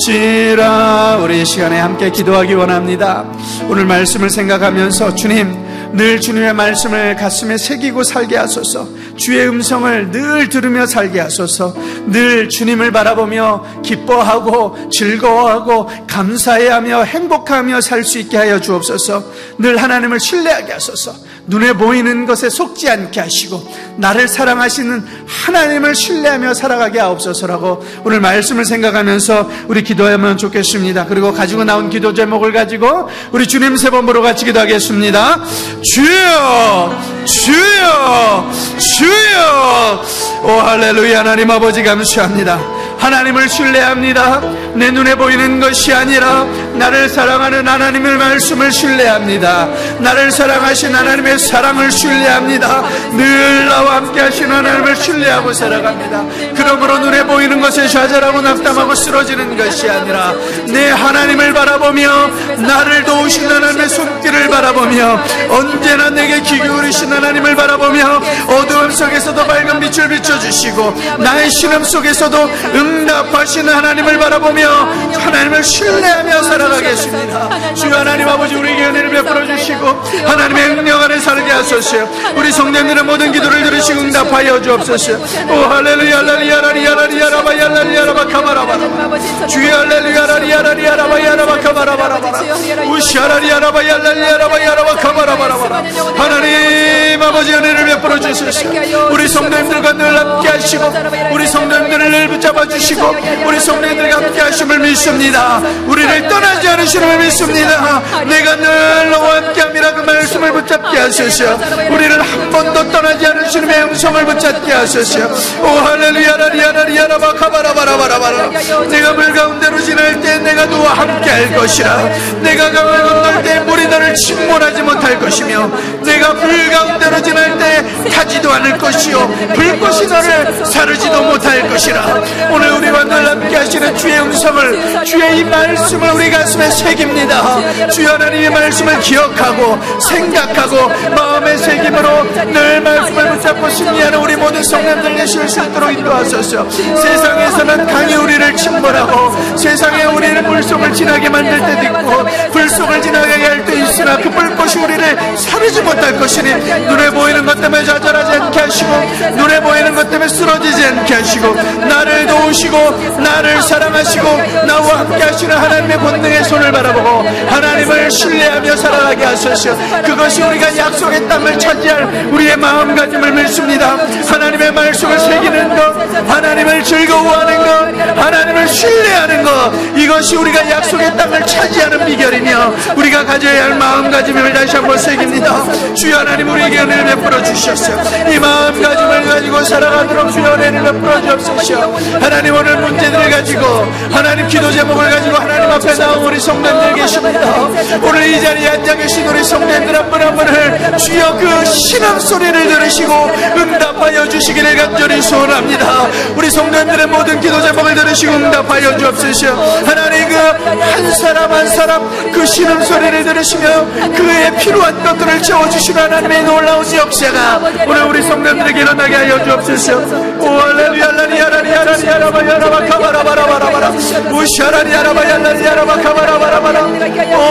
바라볼지라. 우리 이 시간에 함께 기도하기 원합니다. 오늘 말씀을 생각하면서 주님, 늘 주님의 말씀을 가슴에 새기고 살게 하소서. 주의 음성을 늘 들으며 살게 하소서. 늘 주님을 바라보며 기뻐하고 즐거워하고 감사해하며 행복하며 살 수 있게 하여 주옵소서. 늘 하나님을 신뢰하게 하소서. 눈에 보이는 것에 속지 않게 하시고 나를 사랑하시는 하나님을 신뢰하며 살아가게 하옵소서라고 오늘 말씀을 생각하면서 우리 기도하면 좋겠습니다. 그리고 가지고 나온 기도 제목을 가지고 우리 주님 세 번 부르고 같이 기도하겠습니다. 주여 주여 주여. 오 할렐루야. 하나님 아버지 감사합니다. 하나님을 신뢰합니다. 내 눈에 보이는 것이 아니라 나를 사랑하는 하나님의 말씀을 신뢰합니다. 나를 사랑하신 하나님의 사랑을 신뢰합니다. 늘 나와 함께 하신 하나님을 신뢰하고 살아갑니다. 그러므로 눈에 보이는 것에 좌절하고 낙담하고 쓰러지는 것이 아니라 내 하나님을 바라보며 나를 도우신 하나님의 손길을 바라보며 언제나 내게 귀 기울이신 하나님을 바라보며 어두움 속에서도 밝은 빛을 비춰주시고 나의 신음 속에서도 응답하시는 하나님을 바라보며 하나님을 신뢰하며 살아가겠습니다. 주 하나님 아버지, 우리에게 은혜를 베풀어 주시고 하나님의 능력 안에 살게 하소서. 우리 성도님들의 모든 기도를 들으시고 응답하여 주옵소서. 오 할렐루야 할렐루야 할렐루야 할렐루야 카바라바라 주여 할렐루야 할렐루야 할렐루야 카바라바라 우시 할렐루야 할렐루야 카바라바라. 하나님 아버지 은혜를 베풀어 주소서. 우리 성도님들과 늘 함께 하시고 우리 성도님들을 늘 붙잡아 주시고 우리 성도님들과 함께 하심을 믿습니다. 우리를 떠나지 않으심을 믿습니다. 내가 늘 너와 함께함이라 그 말씀을 붙잡게 하소서. 우리를 한 번도 떠나지 않으시는 음성을 붙잡게 하소서. 오 할렐루야 할렐루야 카바라바라바라. 내가 물 가운데로 지날 때 내가 너와 함께 할 것이라. 내가 강을 건널 때 물이 너를 침몰하지 못할 것이며 내가 불 가운데로 지날 때 타지도 않을 것이요 불꽃이 너를 사르지도 못할 것이라. 오늘 우리와 늘 함께 하시는 주의 음성을, 주의 이 말씀을 우리 가슴에 새깁니다. 주 하나님의 말씀을 기억하고 생각하고 마음의 새김으로 늘 말씀을 붙잡고 승리하는 우리 모든 성도님들 되실 수 있도록 인도하소서. 세상에서는 강이 우리를 침몰하고 세상에 우리를 물속을 지나게 만들 때도 있고 불속을 지나게 할 때 있으나 그 불꽃이 우리를 사르지 못할 것이니 눈에 보이는 것 때문에 좌절하지 않게 하시고 눈에 보이는 것 때문에 쓰러지지 않게 하시고 나를 도우시고 나를 나를 사랑하시고 나와 함께 하시는 하나님의 본능의 손을 바라보고 하나님을 신뢰하며 살아가게 하소서. 그것이 우리가 약속의 땅을 차지할 우리의 마음가짐을 믿습니다. 하나님의 말씀을 새기는 것, 하나님을 즐거워하는 것, 하나님을 신뢰하는 것, 이것이 우리가 약속의 땅을 차지하는 비결이며 우리가 가져야 할 마음가짐을 다시 한번 새깁니다. 주여 하나님, 우리에게 은혜를 베풀어 주셨어요. 이 마음가짐을 가지고 살아가도록 주여 은혜를 베풀어 주옵소서. 하나님, 오늘 문제들을 가지고 하나님 기도 제목을 가지고 하나님 앞에 나온 우리 성도님들 계십니다. 오늘 이 자리에 앉아 계신 우리 성도님들 한 분 한 분을 주여 그 신앙 소리를 들으시고 응답하여 주시기를 간절히 소원합니다. 우리 성도님들의 모든 기도 제목을 들으시고 응답하여 주옵소서. 하나님, 그 한 사람 한 사람 그 신앙 소리를 들으시며 그의 필요한 것들을 채워주시는 하나님의 놀라운 역사가 오늘 우리 성도님들에게 일어나게 하여 주옵소서. 오 할렐루야 할렐루야 할렐루야 야라바 카바라바라바라바라 우샤라리야라바 야라리야라바 카바라바라바라. 오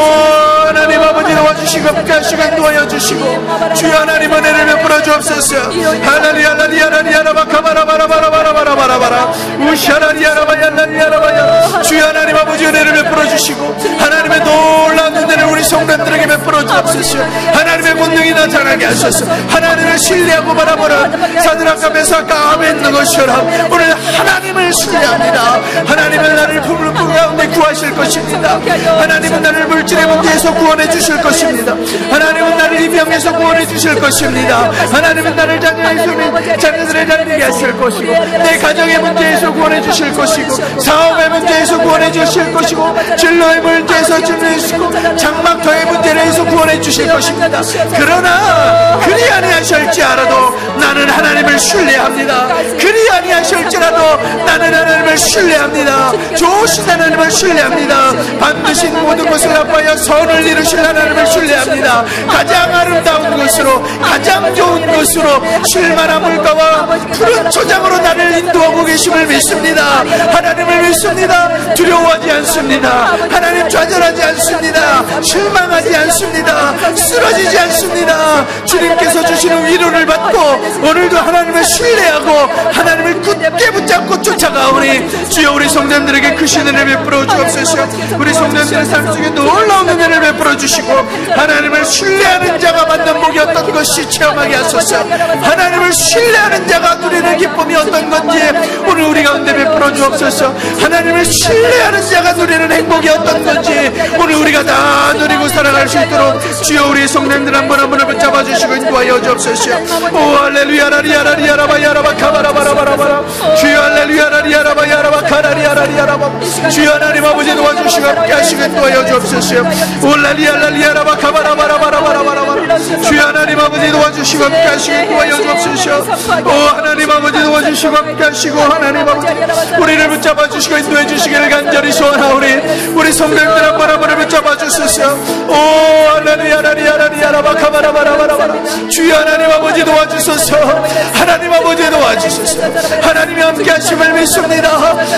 하나님 아버지, 도와주시고 함께하시고 인도하여 주시고 주여 하나님 은혜를 베풀어 주옵소서. 할렐루야 할렐루야 할렐루야 카바라바라바라바라바라바라 우샤라리야라바 야라리야라바. 주여 하나님 아버지 은혜를 베풀어 주시고 하나님의 놀라운 은혜를 우리 성도들에게 베풀어 주옵소서. 하나님의 본능이 나타나게 하소서. 하나님을 신뢰하고 바라보는 사드락과 메삭과 아벤느고 것처럼 오늘 하나님을 신뢰합니다. 하나님은 나를 품을 가운데 구하실 것입니다. 하나님은 나를 물질의 문제에서 구원해 주실 것입니다. 하나님은 나를 이 병에서 구원해 주실 것입니다. 하나님은 나를 자녀들을 잘되게 하실 것이고 내 가정의 문제에서 구원해 주실 것이고 사업의 문제에서 구원해 주실 것이고 진로의 문제에서 진로해 주시고 장막터의 문제에서 구원해 주실 것입니다. 그러나 그리 아니하실지라도 나는 하나님을 신뢰합니다. 그리 아니하실지라도 나는 하나님을 신뢰합니다. 좋으신 하나님을 신뢰합니다. 반드시 모든 것을 합하여 선을 이루실 하나님을 신뢰합니다. 가장 아름다운 것으로 가장 좋은 것으로 쉴만한 물가와 푸른 초장으로 나를 인도하고 계심을 믿습니다. 하나님을 믿습니다. 두려워하지 않습니다. 하나님 좌절하지 않습니다. 실망하지 않습니다. 쓰러지지 않습니다. 주님께서 주시는 위로를 받고 오늘도 하나님을 신뢰하고 하나님을 굳게 붙잡고 쫓아가오니 주여 우리 성도님들에게 그 신을 베풀어 주옵소서. 우리 성도님들의 삶 속에 놀라운 은혜를 베풀어 주시고 하나님을 신뢰하는 자가 받는 복이 어떤 것이 체험하게 하소서. 하나님을 신뢰하는 자가 누리는 기쁨이 어떤 건지 오늘 우리 가운데 베풀어 주옵소서. 하나님을 신뢰하는 자가 누리는 행복이 어떤 건지 오늘 우리가 다 누리고 살아갈 수 있도록 주여 우리 성도님들 한 분 한 분을 붙잡아 주시고 인도하여 주옵소서. 오 할렐루야 라리야라리야라바 야라바 카바라바라바라바라 주여 할렐루야 라리야라바 야라바 카라리야라리야라바. 주여 하나님 아버지 도와주시고 함께 하시고 인도하여 주옵소서. 오 라리야라리야라바 카바라바라바라바라바라 주여 하나님 아버지 도와주시고 함께 하시고 인도하여 주옵소서. 오 하나님 아버지 도와주시고 함께 하시고 하나님 아버지 우리를 붙잡아 주시고 인도해 주시기를 간절히 소원하오니 우리 성도님들 한 분 한 분을 붙잡아 주소서. 오 할렐루야 라리야라리야라바 카바라바라바라바라 주여 하나님 아버지 도와주소서. 하나님 아버지 도와주소서. 하나님이 함께 하심을 믿습니다.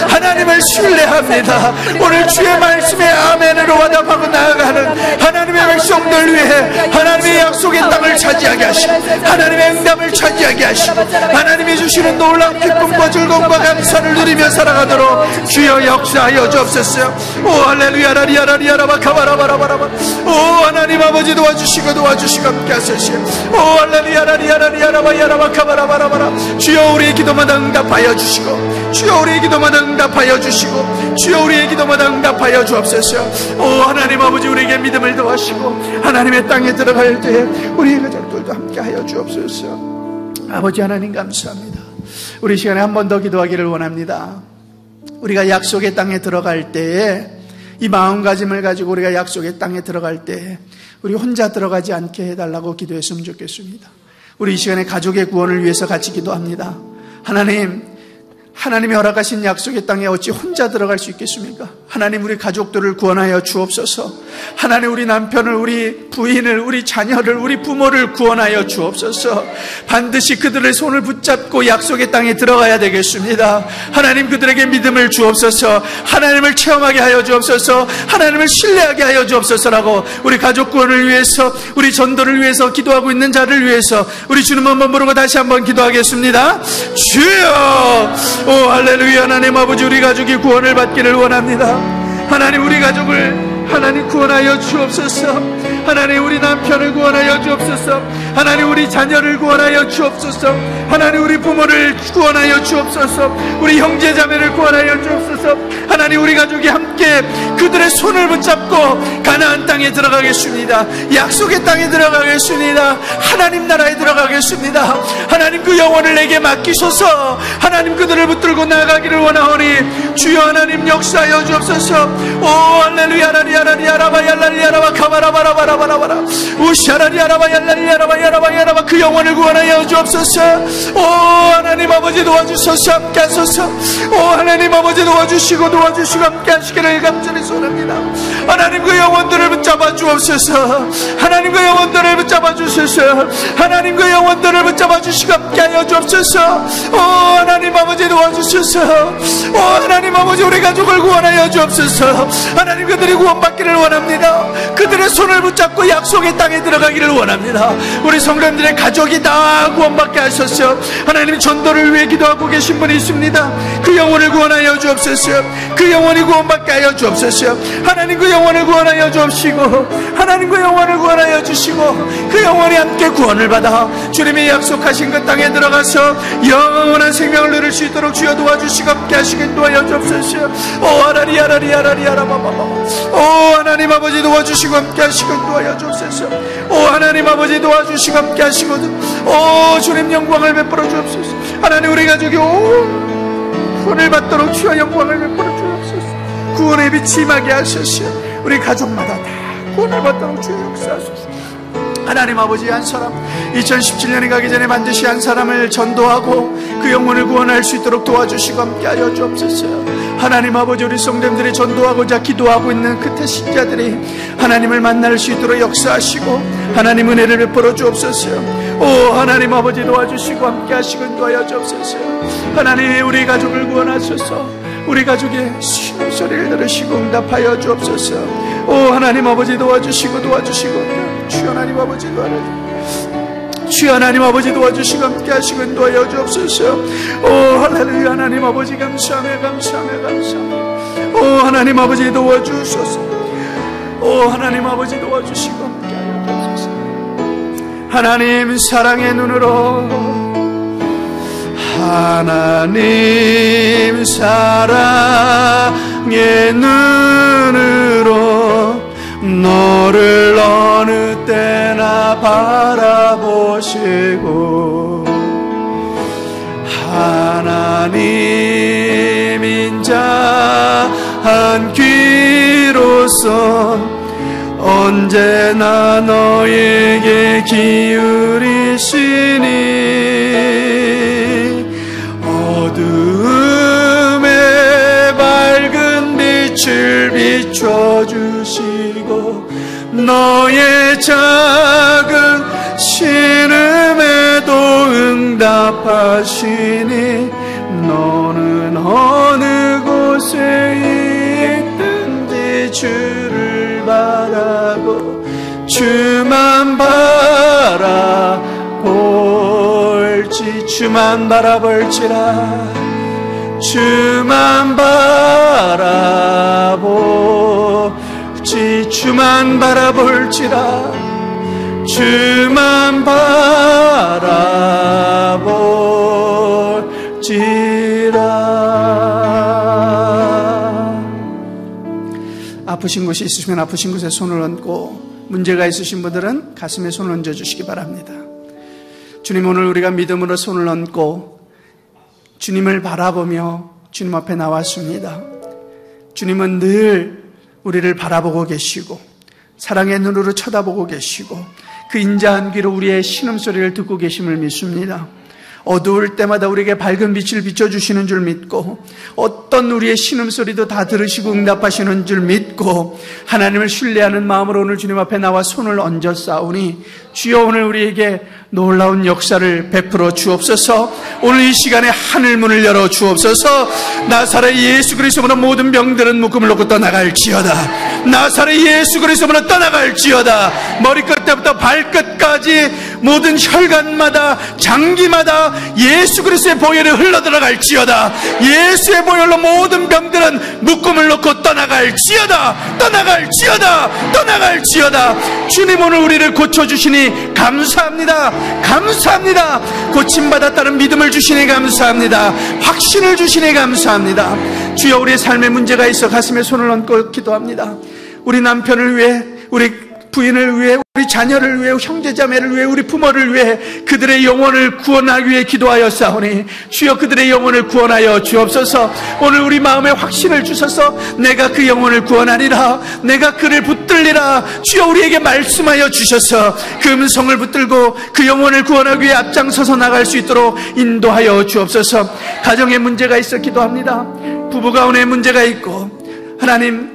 하나님을 신뢰합니다. 오늘 주의 말씀에 아멘으로 화답하고 나아가는 하나님의 백성들 위해 하나님의 약속의 땅을 차지하게 하시고 하나님의 응답을 차지하게 하시고 하나님이 주시는 놀라운 기쁨과 즐거움과 감사를 누리며 살아가도록 주여 역사하여 주옵소서. 오 할렐루야 라리야라리야라바 카바라바라바라바 오 하나님 아버지 도와주시고 함께 하소서. 오 할렐루야 라리야라리야라바 야라바 카바라바라바라 주여 우리의 기도마다 응답하여 주시고 주여 우리의 기도마다 응답하여 주시고 주여 우리의 기도마다 응답하여 주옵소서. 오 하나님 아버지 우리에게 믿음을 더하시고 하나님의 땅에 들어갈 때에 우리의 가족들도 함께하여 주옵소서. 아버지 하나님 감사합니다. 우리 시간에 한 번 더 기도하기를 원합니다. 우리가 약속의 땅에 들어갈 때에 이 마음가짐을 가지고 우리가 약속의 땅에 들어갈 때 우리 혼자 들어가지 않게 해달라고 기도했으면 좋겠습니다. 우리 이 시간에 가족의 구원을 위해서 같이 기도합니다. 하나님이 허락하신 약속의 땅에 어찌 혼자 들어갈 수 있겠습니까? 하나님 우리 가족들을 구원하여 주옵소서. 하나님 우리 남편을, 우리 부인을, 우리 자녀를, 우리 부모를 구원하여 주옵소서. 반드시 그들의 손을 붙잡고 약속의 땅에 들어가야 되겠습니다. 하나님 그들에게 믿음을 주옵소서. 하나님을 체험하게 하여 주옵소서. 하나님을 신뢰하게 하여 주옵소서라고 우리 가족 구원을 위해서, 우리 전도를 위해서 기도하고 있는 자를 위해서 우리 주님 한번 부르고 다시 한번 기도하겠습니다. 주여! 오 할렐루야. 하나님 아버지 우리 가족이 구원을 받기를 원합니다. 하나님 우리 가족을 하나님 구원하여 주옵소서. 하나님 우리 남편을 구원하여 주옵소서. 하나님 우리 자녀를 구원하여 주옵소서. 하나님 우리 부모를 구원하여 주옵소서. 우리 형제자매를 구원하여 주옵소서. 하나님 우리 가족이 함께 그들의 손을 붙잡고 가나안 땅에 들어가겠습니다. 약속의 땅에 들어가겠습니다. 하나님 나라에 들어가겠습니다. 하나님 그 영혼을 내게 맡기소서. 하나님 그들을 붙들고 나아가기를 원하오니 주여 하나님 역사하여 주옵소서. 오 할렐루야. 야라바야라리야라바 카바라바라바라바라바라 우샤라리야라바야라리야라바야라바야라바 그 영혼을 구원하여 주옵소서. 오 하나님 아버지 도와주소서. 함께하소서. 오 하나님 아버지 도와주시고 함께하시기를 간절히 소원합니다. 하나님 그 영혼들을 붙잡아 주옵소서. 하나님 그 영혼들을 붙잡아 주소서. 하나님 그 영혼들을 붙잡아 주시고 함께하여 주옵소서. 오 하나님 아버지 도와주소서. 오 하나님 아버지 우리 가족을 구원하여 주옵소서. 하나님 그들이 구원받기를 원합니다. 그들의 손을 붙잡고 약속의 땅에 들어가기를 원합니다. 우리 성도님들의 가족이 다 구원받게 하소서. 하나님 전도를 위해 기도하고 계신 분이 있습니다. 그 영혼을 구원하여 주옵소서. 그 영혼이 구원받게 하여 주옵소서. 하나님 그 영혼을 구원하여 주옵시고 하나님 그 영혼을 구원하여 주시고 그 영혼이 함께 구원을 받아 주님이 약속하신 그 땅에 들어가서 영원한 생명을 누릴 수 있도록 주여 도와주시고 함께 하시길 도와여 주옵소서. 오 하라리야라리야라리야라바바바 오 하나님 아버지 도와주시고 함께 하시길 도와여 주옵소서. 오 하나님 아버지 도와주시고 함께 하시고 오 주님 영광을 베풀어 주옵소서. 하나님 우리 가족이 구원을 받도록 주여 영광을 베풀어 주옵소서. 구원의 빛이 임하게 하소서. 우리 가족마다 다 구원을 받도록 주여 역사하소서. 하나님 아버지 한 사람 2017년이 가기 전에 반드시 한 사람을 전도하고 그 영혼을 구원할 수 있도록 도와주시고 함께하여 주옵소서. 하나님 아버지 우리 성도님들이 전도하고자 기도하고 있는 그 태신자들이 하나님을 만날 수 있도록 역사하시고 하나님 은혜를 베풀어 주옵소서. 오 하나님 아버지 도와주시고 함께하시고 도와여 주옵소서. 하나님 우리 가족을 구원하소서. 우리 가족의 소리를 들으시고 응답하여 주옵소서. 오 하나님 아버지 도와주시고 주여 하나님 아버지 도와주시고 주여 하나님 아버지 도와주시고 함께하시고 도와여 주옵소서. 오 할렐루야. 하나님 아버지 감사하며 오 하나님 아버지 도와주소서. 오 하나님 아버지 도와주시고 함께하여 주옵소서. 하나님 사랑의 눈으로 하나님 사랑의 눈으로 너를 어느 때나 바라보시고 하나님 인자한 귀로서 언제나 너에게 기울이시니 어두움에 밝은 빛을 비춰주시고 너의 작은 신음에도 응답하시니 너는 어느 곳에 있든지 주를 바라고 주만 바라볼지 주만 바라볼지라 주만 바라볼지 주만 바라볼지라 주만 바라볼지라. 아프신 곳이 있으시면 아프신 곳에 손을 얹고 문제가 있으신 분들은 가슴에 손을 얹어주시기 바랍니다. 주님 오늘 우리가 믿음으로 손을 얹고 주님을 바라보며 주님 앞에 나왔습니다. 주님은 늘 우리를 바라보고 계시고 사랑의 눈으로 쳐다보고 계시고 그 인자한 귀로 우리의 신음소리를 듣고 계심을 믿습니다. 어두울 때마다 우리에게 밝은 빛을 비춰주시는 줄 믿고 어떤 우리의 신음소리도 다 들으시고 응답하시는 줄 믿고 하나님을 신뢰하는 마음으로 오늘 주님 앞에 나와 손을 얹어 싸우니 주여 오늘 우리에게 놀라운 역사를 베풀어 주옵소서. 오늘 이 시간에 하늘문을 열어 주옵소서. 나사렛 예수 그리스도로 모든 병들은 묶음을 놓고 떠나갈지어다. 나사렛 예수 그리스도로 떠나갈지어다. 머리끝부터 발끝까지 모든 혈관마다 장기마다 예수 그리스도의 보혈이 흘러들어갈지어다. 예수의 보혈로 모든 병들은 묶음을 놓고 떠나갈지어다. 떠나갈지어다. 떠나갈지어다. 주님 오늘 우리를 고쳐주시니 감사합니다. 감사합니다. 고침받았다는 믿음을 주시니 감사합니다. 확신을 주시니 감사합니다. 주여 우리의 삶에 문제가 있어 가슴에 손을 얹고 기도합니다. 우리 남편을 위해, 우리 부인을 위해, 우리 자녀를 위해, 형제자매를 위해, 우리 부모를 위해 그들의 영혼을 구원하기 위해 기도하여 싸우니 주여 그들의 영혼을 구원하여 주옵소서. 오늘 우리 마음에 확신을 주셔서 내가 그 영혼을 구원하리라, 내가 그를 붙들리라. 주여 우리에게 말씀하여 주셔서 그 음성을 붙들고 그 영혼을 구원하기 위해 앞장서서 나갈 수 있도록 인도하여 주옵소서. 가정에 문제가 있어 기도합니다. 부부 가운데 문제가 있고, 하나님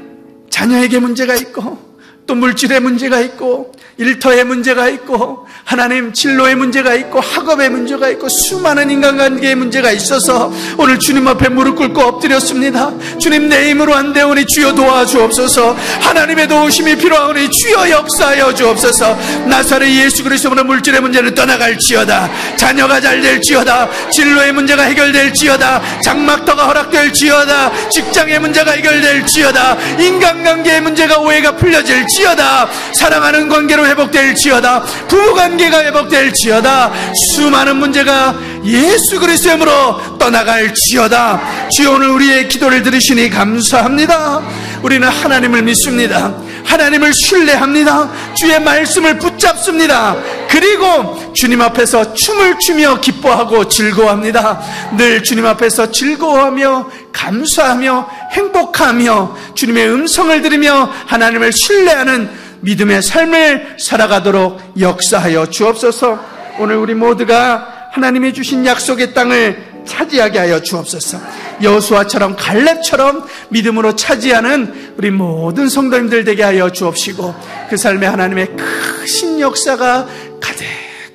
자녀에게 문제가 있고, 또 물질의 문제가 있고, 일터의 문제가 있고, 하나님 진로의 문제가 있고, 학업의 문제가 있고, 수많은 인간관계의 문제가 있어서 오늘 주님 앞에 무릎 꿇고 엎드렸습니다. 주님 내 힘으로 안 되오니 주여 도와주옵소서. 하나님의 도우심이 필요하오니 주여 역사하여 주옵소서. 나사렛 예수 그리스도로 물질의 문제는 떠나갈지어다. 자녀가 잘 될지어다. 진로의 문제가 해결될지어다. 장막터가 허락될지어다. 직장의 문제가 해결될지어다. 인간관계의 문제가 오해가 풀려질지어다. 사랑하는 관계로 회복될지어다. 부부관계가 회복될지어다. 수많은 문제가 예수 그리스도의 이름으로 떠나갈지어다. 주여 오늘 우리의 기도를 들으시니 감사합니다. 우리는 하나님을 믿습니다. 하나님을 신뢰합니다. 주의 말씀을 붙잡습니다. 그리고 주님 앞에서 춤을 추며 기뻐하고 즐거워합니다. 늘 주님 앞에서 즐거워하며 감사하며 행복하며 주님의 음성을 들으며 하나님을 신뢰하는 믿음의 삶을 살아가도록 역사하여 주옵소서. 오늘 우리 모두가 하나님이 주신 약속의 땅을 차지하게 하여 주옵소서. 여호수아처럼 갈렙처럼 믿음으로 차지하는 우리 모든 성도님들 되게 하여 주옵시고 그 삶에 하나님의 크신 역사가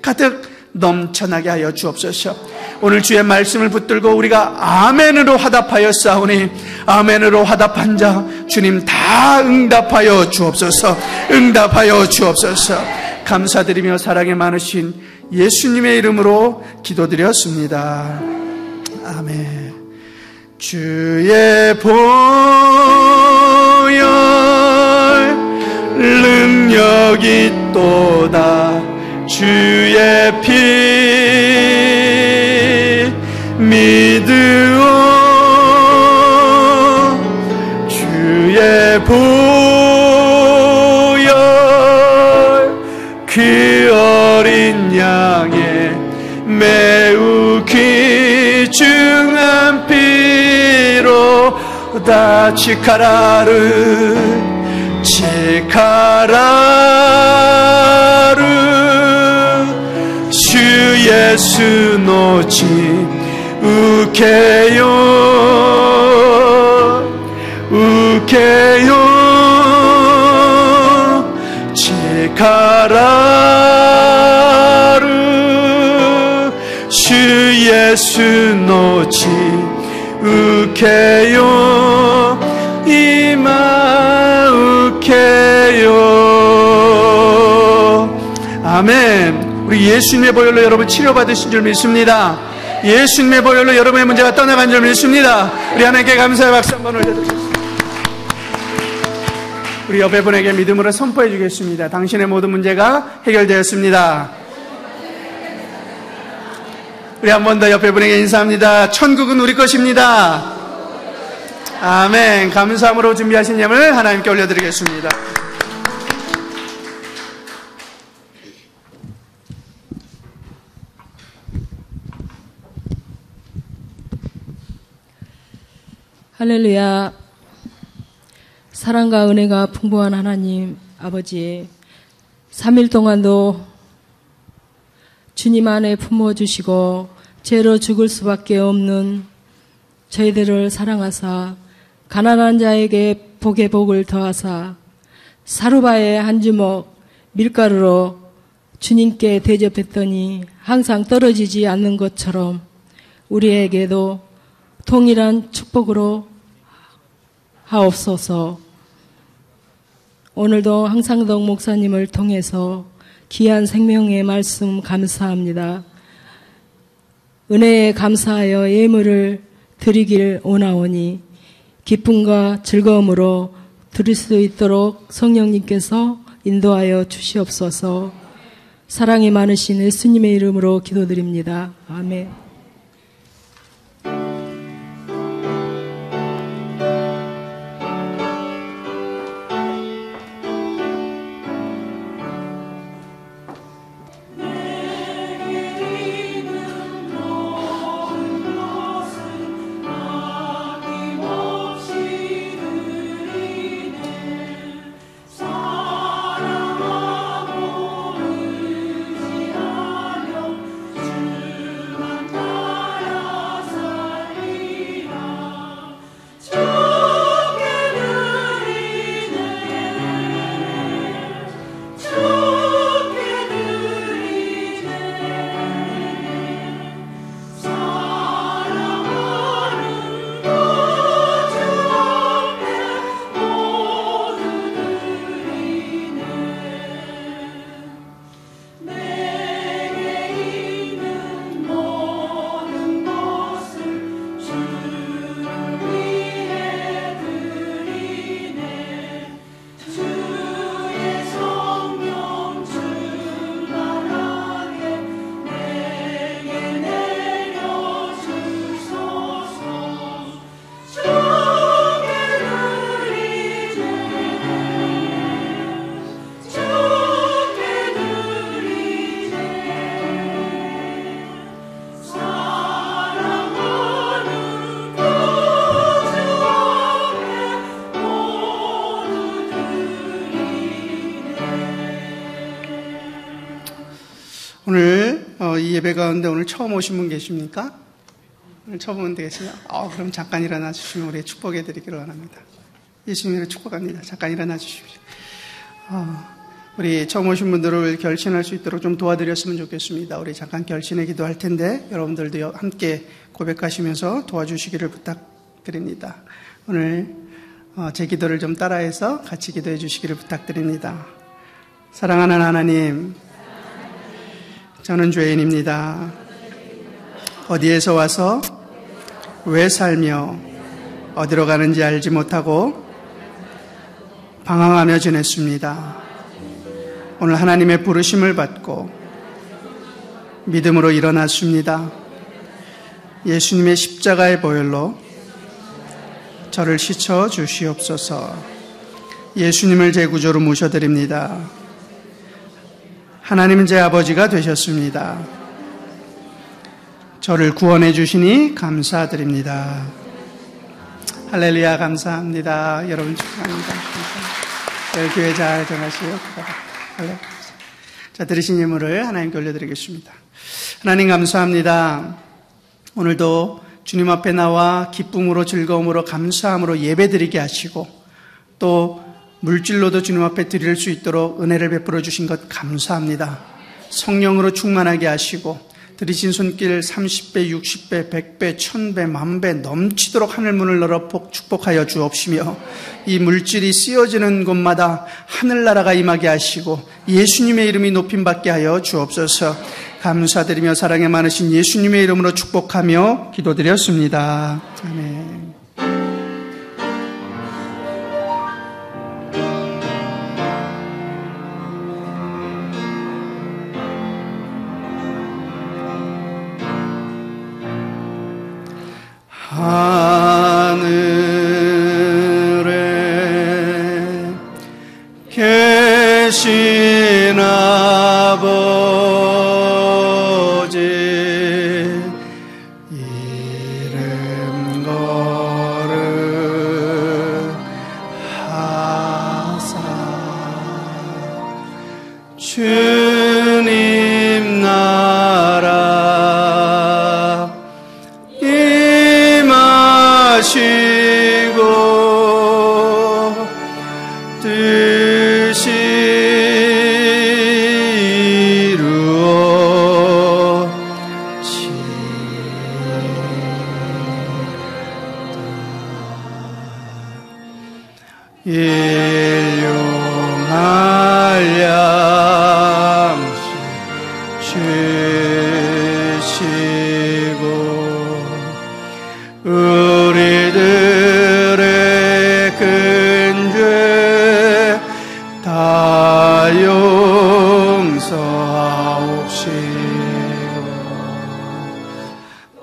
가득 넘쳐나게 하여 주옵소서. 오늘 주의 말씀을 붙들고 우리가 아멘으로 화답하여 싸우니 아멘으로 화답한 자 주님 다 응답하여 주옵소서. 응답하여 주옵소서. 감사드리며 사랑이 많으신 예수님의 이름으로 기도드렸습니다. 아멘. 주의 보혈 능력이 있도다. 주의 피 믿으오. 주의 보혈 그 어린 양의 매우 귀중한 피로 다 치카라르 주 예수 놓지 우케요 치카라르 주 예수 놓지 우케요 이마 우케요. 아멘. 우리 예수님의 보혈로 여러분 치료받으신 줄 믿습니다. 예수님의 보혈로 여러분의 문제가 떠나간 줄 믿습니다. 우리 하나님께 감사의 박수 한번 올려드리겠습니다. 우리 옆에 분에게 믿음으로 선포해 주겠습니다. 당신의 모든 문제가 해결되었습니다. 우리 한 번 더 옆에 분에게 인사합니다. 천국은 우리 것입니다. 아멘. 감사함으로 준비하신 예물 하나님께 올려드리겠습니다. 할렐루야. 사랑과 은혜가 풍부한 하나님 아버지, 3일 동안도 주님 안에 품어주시고 죄로 죽을 수밖에 없는 저희들을 사랑하사 가난한 자에게 복의 복을 더하사 사루바의 한 주먹 밀가루로 주님께 대접했더니 항상 떨어지지 않는 것처럼 우리에게도 동일한 축복으로 하옵소서. 오늘도 항상덕 목사님을 통해서 귀한 생명의 말씀 감사합니다. 은혜에 감사하여 예물을 드리길 원하오니 기쁨과 즐거움으로 드릴 수 있도록 성령님께서 인도하여 주시옵소서. 사랑이 많으신 예수님의 이름으로 기도드립니다. 아멘. 오늘 이 예배 가운데 오늘 처음 오신 분 계십니까? 오늘 처음 오면 되겠어요? 그럼 잠깐 일어나 주시면 우리 축복해 드리기를 원합니다. 예수님으로 축복합니다. 잠깐 일어나 주십시오. 우리 처음 오신 분들을 결신할 수 있도록 좀 도와드렸으면 좋겠습니다. 우리 잠깐 결신에 기도할 텐데 여러분들도 함께 고백하시면서 도와주시기를 부탁드립니다. 오늘 제 기도를 좀 따라해서 같이 기도해 주시기를 부탁드립니다. 사랑하는 하나님, 저는 죄인입니다. 어디에서 와서 왜 살며 어디로 가는지 알지 못하고 방황하며 지냈습니다. 오늘 하나님의 부르심을 받고 믿음으로 일어났습니다. 예수님의 십자가의 보혈로 저를 씻어 주시옵소서. 예수님을 제 구조로 모셔드립니다. 하나님은 제 아버지가 되셨습니다. 저를 구원해 주시니 감사드립니다. 할렐루야, 감사합니다. 여러분 축하합니다. 교회 잘 전하시고. 자, 드리신 예물을 하나님께 올려드리겠습니다. 하나님 감사합니다. 오늘도 주님 앞에 나와 기쁨으로 즐거움으로 감사함으로 예배드리게 하시고 또 물질로도 주님 앞에 드릴 수 있도록 은혜를 베풀어 주신 것 감사합니다. 성령으로 충만하게 하시고 드리신 손길 30배, 60배, 100배, 1000배, 만배 넘치도록 하늘문을 열어 축복하여 주옵시며 이 물질이 쓰여지는 곳마다 하늘나라가 임하게 하시고 예수님의 이름이 높임받게 하여 주옵소서. 감사드리며 사랑에 많으신 예수님의 이름으로 축복하며 기도드렸습니다. 아멘. 하늘에 계신 아버지 이름 거룩하사 주님 나라 일용할 양식 주시고 우리들의 큰 죄 다 용서하옵시고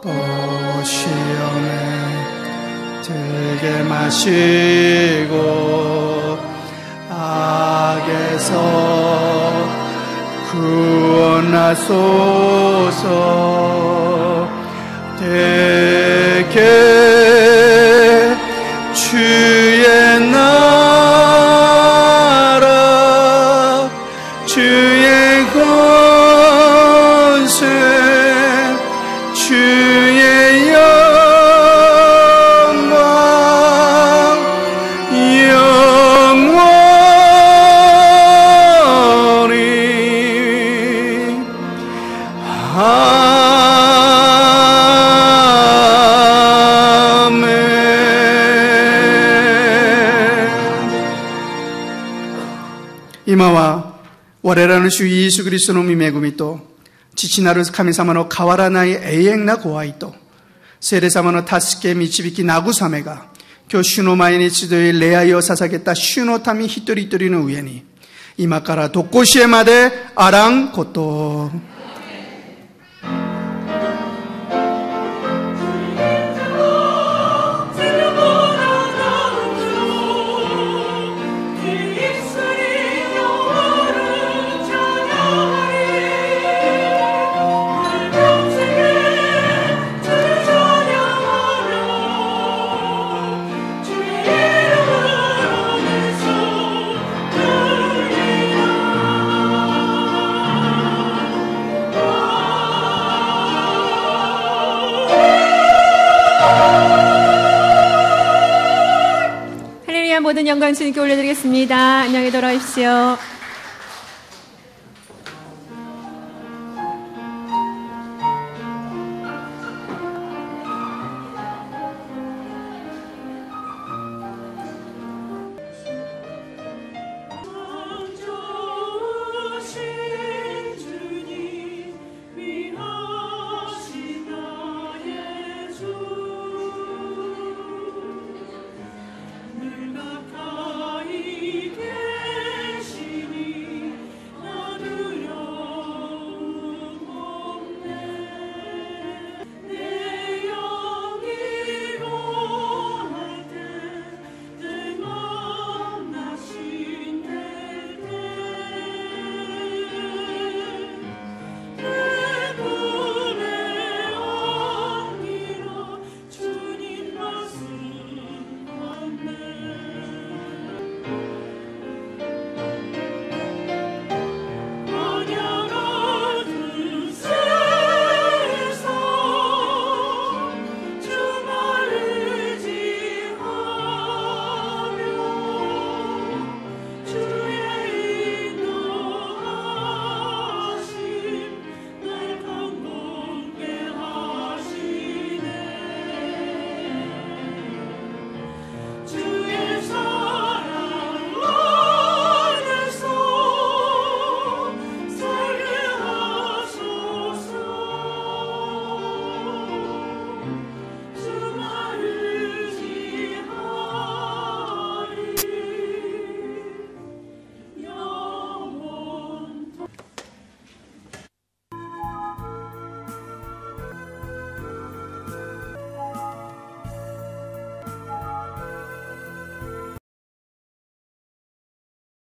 또 시험에 들게 마시고 악에서 구원하소서. 대개 주의 나라 주의 권세 주의 영광 영원히 아멘. 이마와我らの主イエス・キリストの御恵みと父なる神様の変わらない永遠なご愛と聖霊様の助け導き慰めが今日主の前に集い礼拝を捧げた主の民一人一人の上に今からとこしえまであらんことを。모든 영광 주님께 올려드리겠습니다. 안녕히 돌아오십시오.